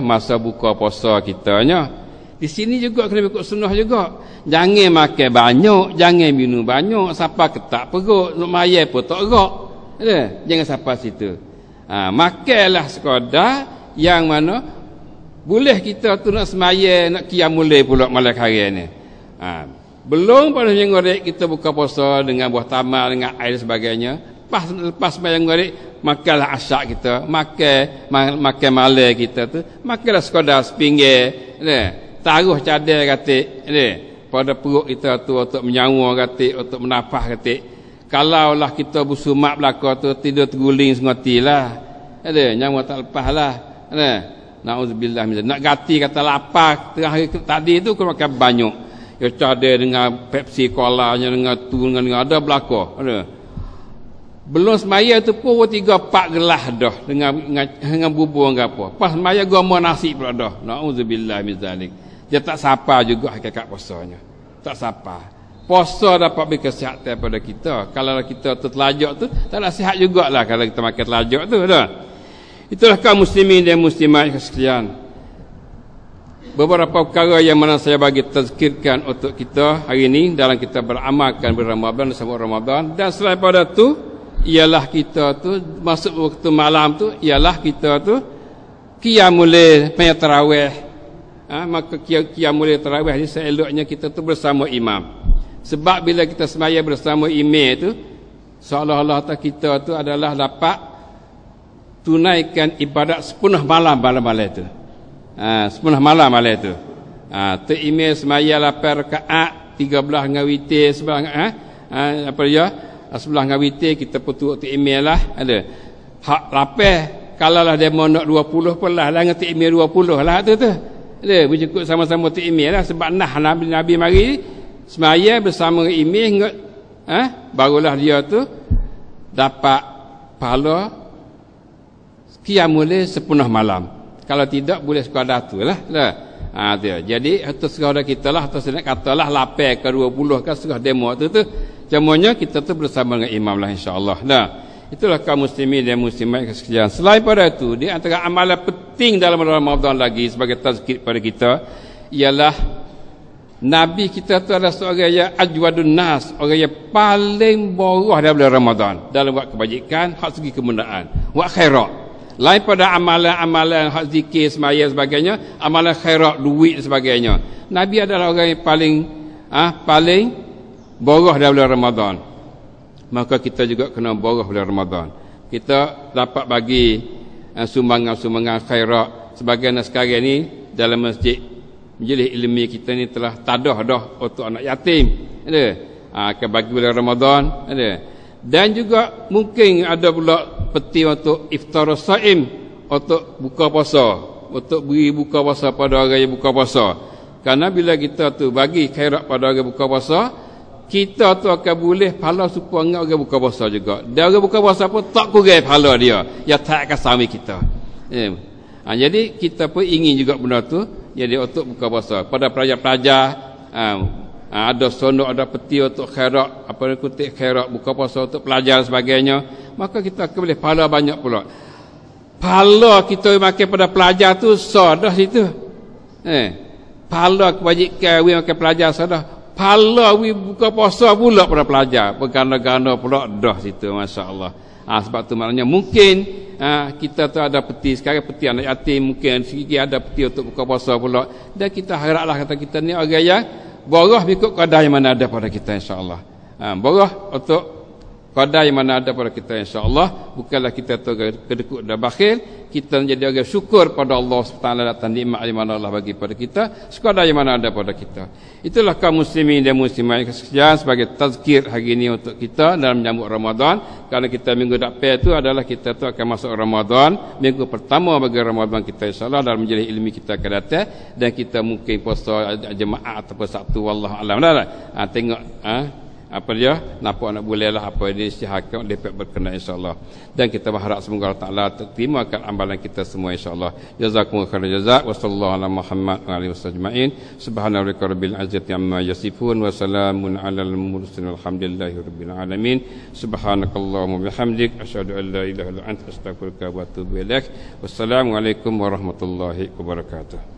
masa buka puasa kitanya. Di sini juga kena ikut sunnah juga. Jangan makan banyak, jangan minum banyak, siapa ketak perut, nak mayai pun tak gerak. Jangan siapa situ. Makanlah sekadar yang mana boleh kita tu nak semaya, nak qiyamul lail pula malam hari ni. Belum pada yang ngorek kita buka puasa dengan buah tamal, dengan air dan sebagainya. Lepas sembahyang maghrib, makanlah asyak kita, makan malam kita tu, makanlah sekadar sepinggir, taruh cadar katik, pada perut kita tu untuk menyawa katik, untuk menafas katik. Kalaulah kita bersumak belaka tu, tidur terguling sengotilah, nyawa tak lepas lah, na'udzubillah min. Nak ganti kata lapar tengah hari tadi tu kena makan banyak. Ya cadar dengan Pepsi Cola nya, dengan tu dengan ada belaka, belum semaya tu pun 3-4 gelas dah dengan bubur dengan apa. Pas semaya goma nasi pula dah. Na'udzubillah min zalik. Dia tak sapa juga hakikat puasanya. Tak sapa. Puasa dapat beri kesihatan pada kita. Kalau kita tertelajak tu, tak nak sihat jugalah kalau kita makan telajak tu dah. Itulah kaum muslimin dan muslimat sekalian. Beberapa perkara yang mana saya bagi tazkirkan untuk kita hari ini dalam kita beramalkan berRamadan bersama Ramadan. Dan selain pada tu, ialah kita tu masuk waktu malam tu, ialah kita tu qiyamul lail, tarawih. Maka qiyamul lail tarawih ni seeloknya kita tu bersama imam. Sebab bila kita semaya bersama imam tu, seolah-olah kita tu adalah dapat tunaikan ibadat sepenuh malam tu. Sepenuh malam tu. Tu imam semaya 8 rakaat, 13 dengan witir sebelah sebelah dengan witir kita putu waktu email lah ada hak lapar. Kalau lah dia mau nak 20 pun lah ngerti email 20 lah tu ada berjekut sama-sama tu email lah. Sebab Nabi mari semaya bersama email barulah dia tu dapat pahala qiyamul lail sepenuh malam. Kalau tidak boleh sekadar tu lah jadi atas sekadar kita lah, atas nak katalah lapar ke 20 ke setengah demo tu semuanya kita tu bersama dengan imam lah insya-Allah. Itulah kaum muslimin dan muslimat sekalian. Selain pada itu, di antara amalan penting dalam Ramadan lagi sebagai tazkir pada kita ialah Nabi kita tu adalah seorang yang ajwadun nas, orang yang paling borah dalam bulan Ramadan dalam buat kebajikan, hak segi kemudahan, buat khairat. Lain pada amalan-amalan hak zikir, semaya sebagainya, amalan khairat, duit dan sebagainya. Nabi adalah orang yang paling borah dalam bulan Ramadan. maka kita juga kena borah bulan Ramadan. Kita dapat bagi sumbangan-sumbangan khairat. Sebagian sekarang ni dalam masjid majlis ilmi kita ni telah tadah dah untuk anak yatim, ada akan bagi bulan Ramadan, ada. Dan juga mungkin ada pula peti untuk iftar saim, untuk buka puasa, untuk beri buka puasa pada orang yang buka puasa. Karena bila kita tu bagi khairat pada orang buka puasa, kita tu akan boleh pahala serupa dengan orang buka puasa juga. Dan orang buka puasa pun tak kurang pahala dia, ya tak akan sama kita. Jadi kita pun ingin juga benda tu jadi untuk buka puasa pada pelajar-pelajar. Ada sondok, ada peti untuk khairat, apa kutip khairat buka puasa untuk pelajar dan sebagainya, maka kita akan boleh pahala banyak pula. Pahala kita makan pada pelajar tu sah dah situ. Pahala kebajikan we makan pelajar sah dah. Pahala we buka puasa pula pada pelajar, berganda-ganda pula dah situ, masya-Allah. Sebab tu maknanya mungkin kita tu ada peti sekarang, peti anak yatim, mungkin sikit ada peti untuk buka puasa pula, dan kita haraplah kata kita ni orang yang borah mengikut qadar yang mana ada pada kita, insya-Allah. Borah untuk qadar yang mana ada pada kita, insya-Allah. Bukanlah kita tu kedekut dan bakhil, kita menjadi orang syukur pada Allah SWT atas nikmat yang mana Allah bagi pada kita, sekadar yang mana ada pada kita. Itulah kaum muslimin dan muslimat sekalian sebagai tazkir hari ini untuk kita dalam menyambut Ramadan. Kerana kita minggu depan itu adalah kita tu akan masuk Ramadan, minggu pertama bagi Ramadan kita, insya-Allah, dalam majlis ilmi kita akan datang, dan kita mungkin puasa jemaah ataupun Sabtu, wallahu alam. Tengok apa dia nampak nak boleh lah apa ini isytiharkan dapat berkenan, insya-Allah. Dan kita berharap semoga Allah Taala tertimakan amalan kita semua, insya-Allah. Jazakumullahu khairan jazak. Wassallallahu ala Muhammad wa alihi wasallam. Subhanarabbika rabbil izzati amma yasifun wa salamun alal mursalin walhamdulillahi rabbil alamin. Subhanakallahumma bihamdik asyhadu an la ilaha illa anta astaghfiruka wa atubu ilaik. Wassalamu alaikum warahmatullahi wabarakatuh.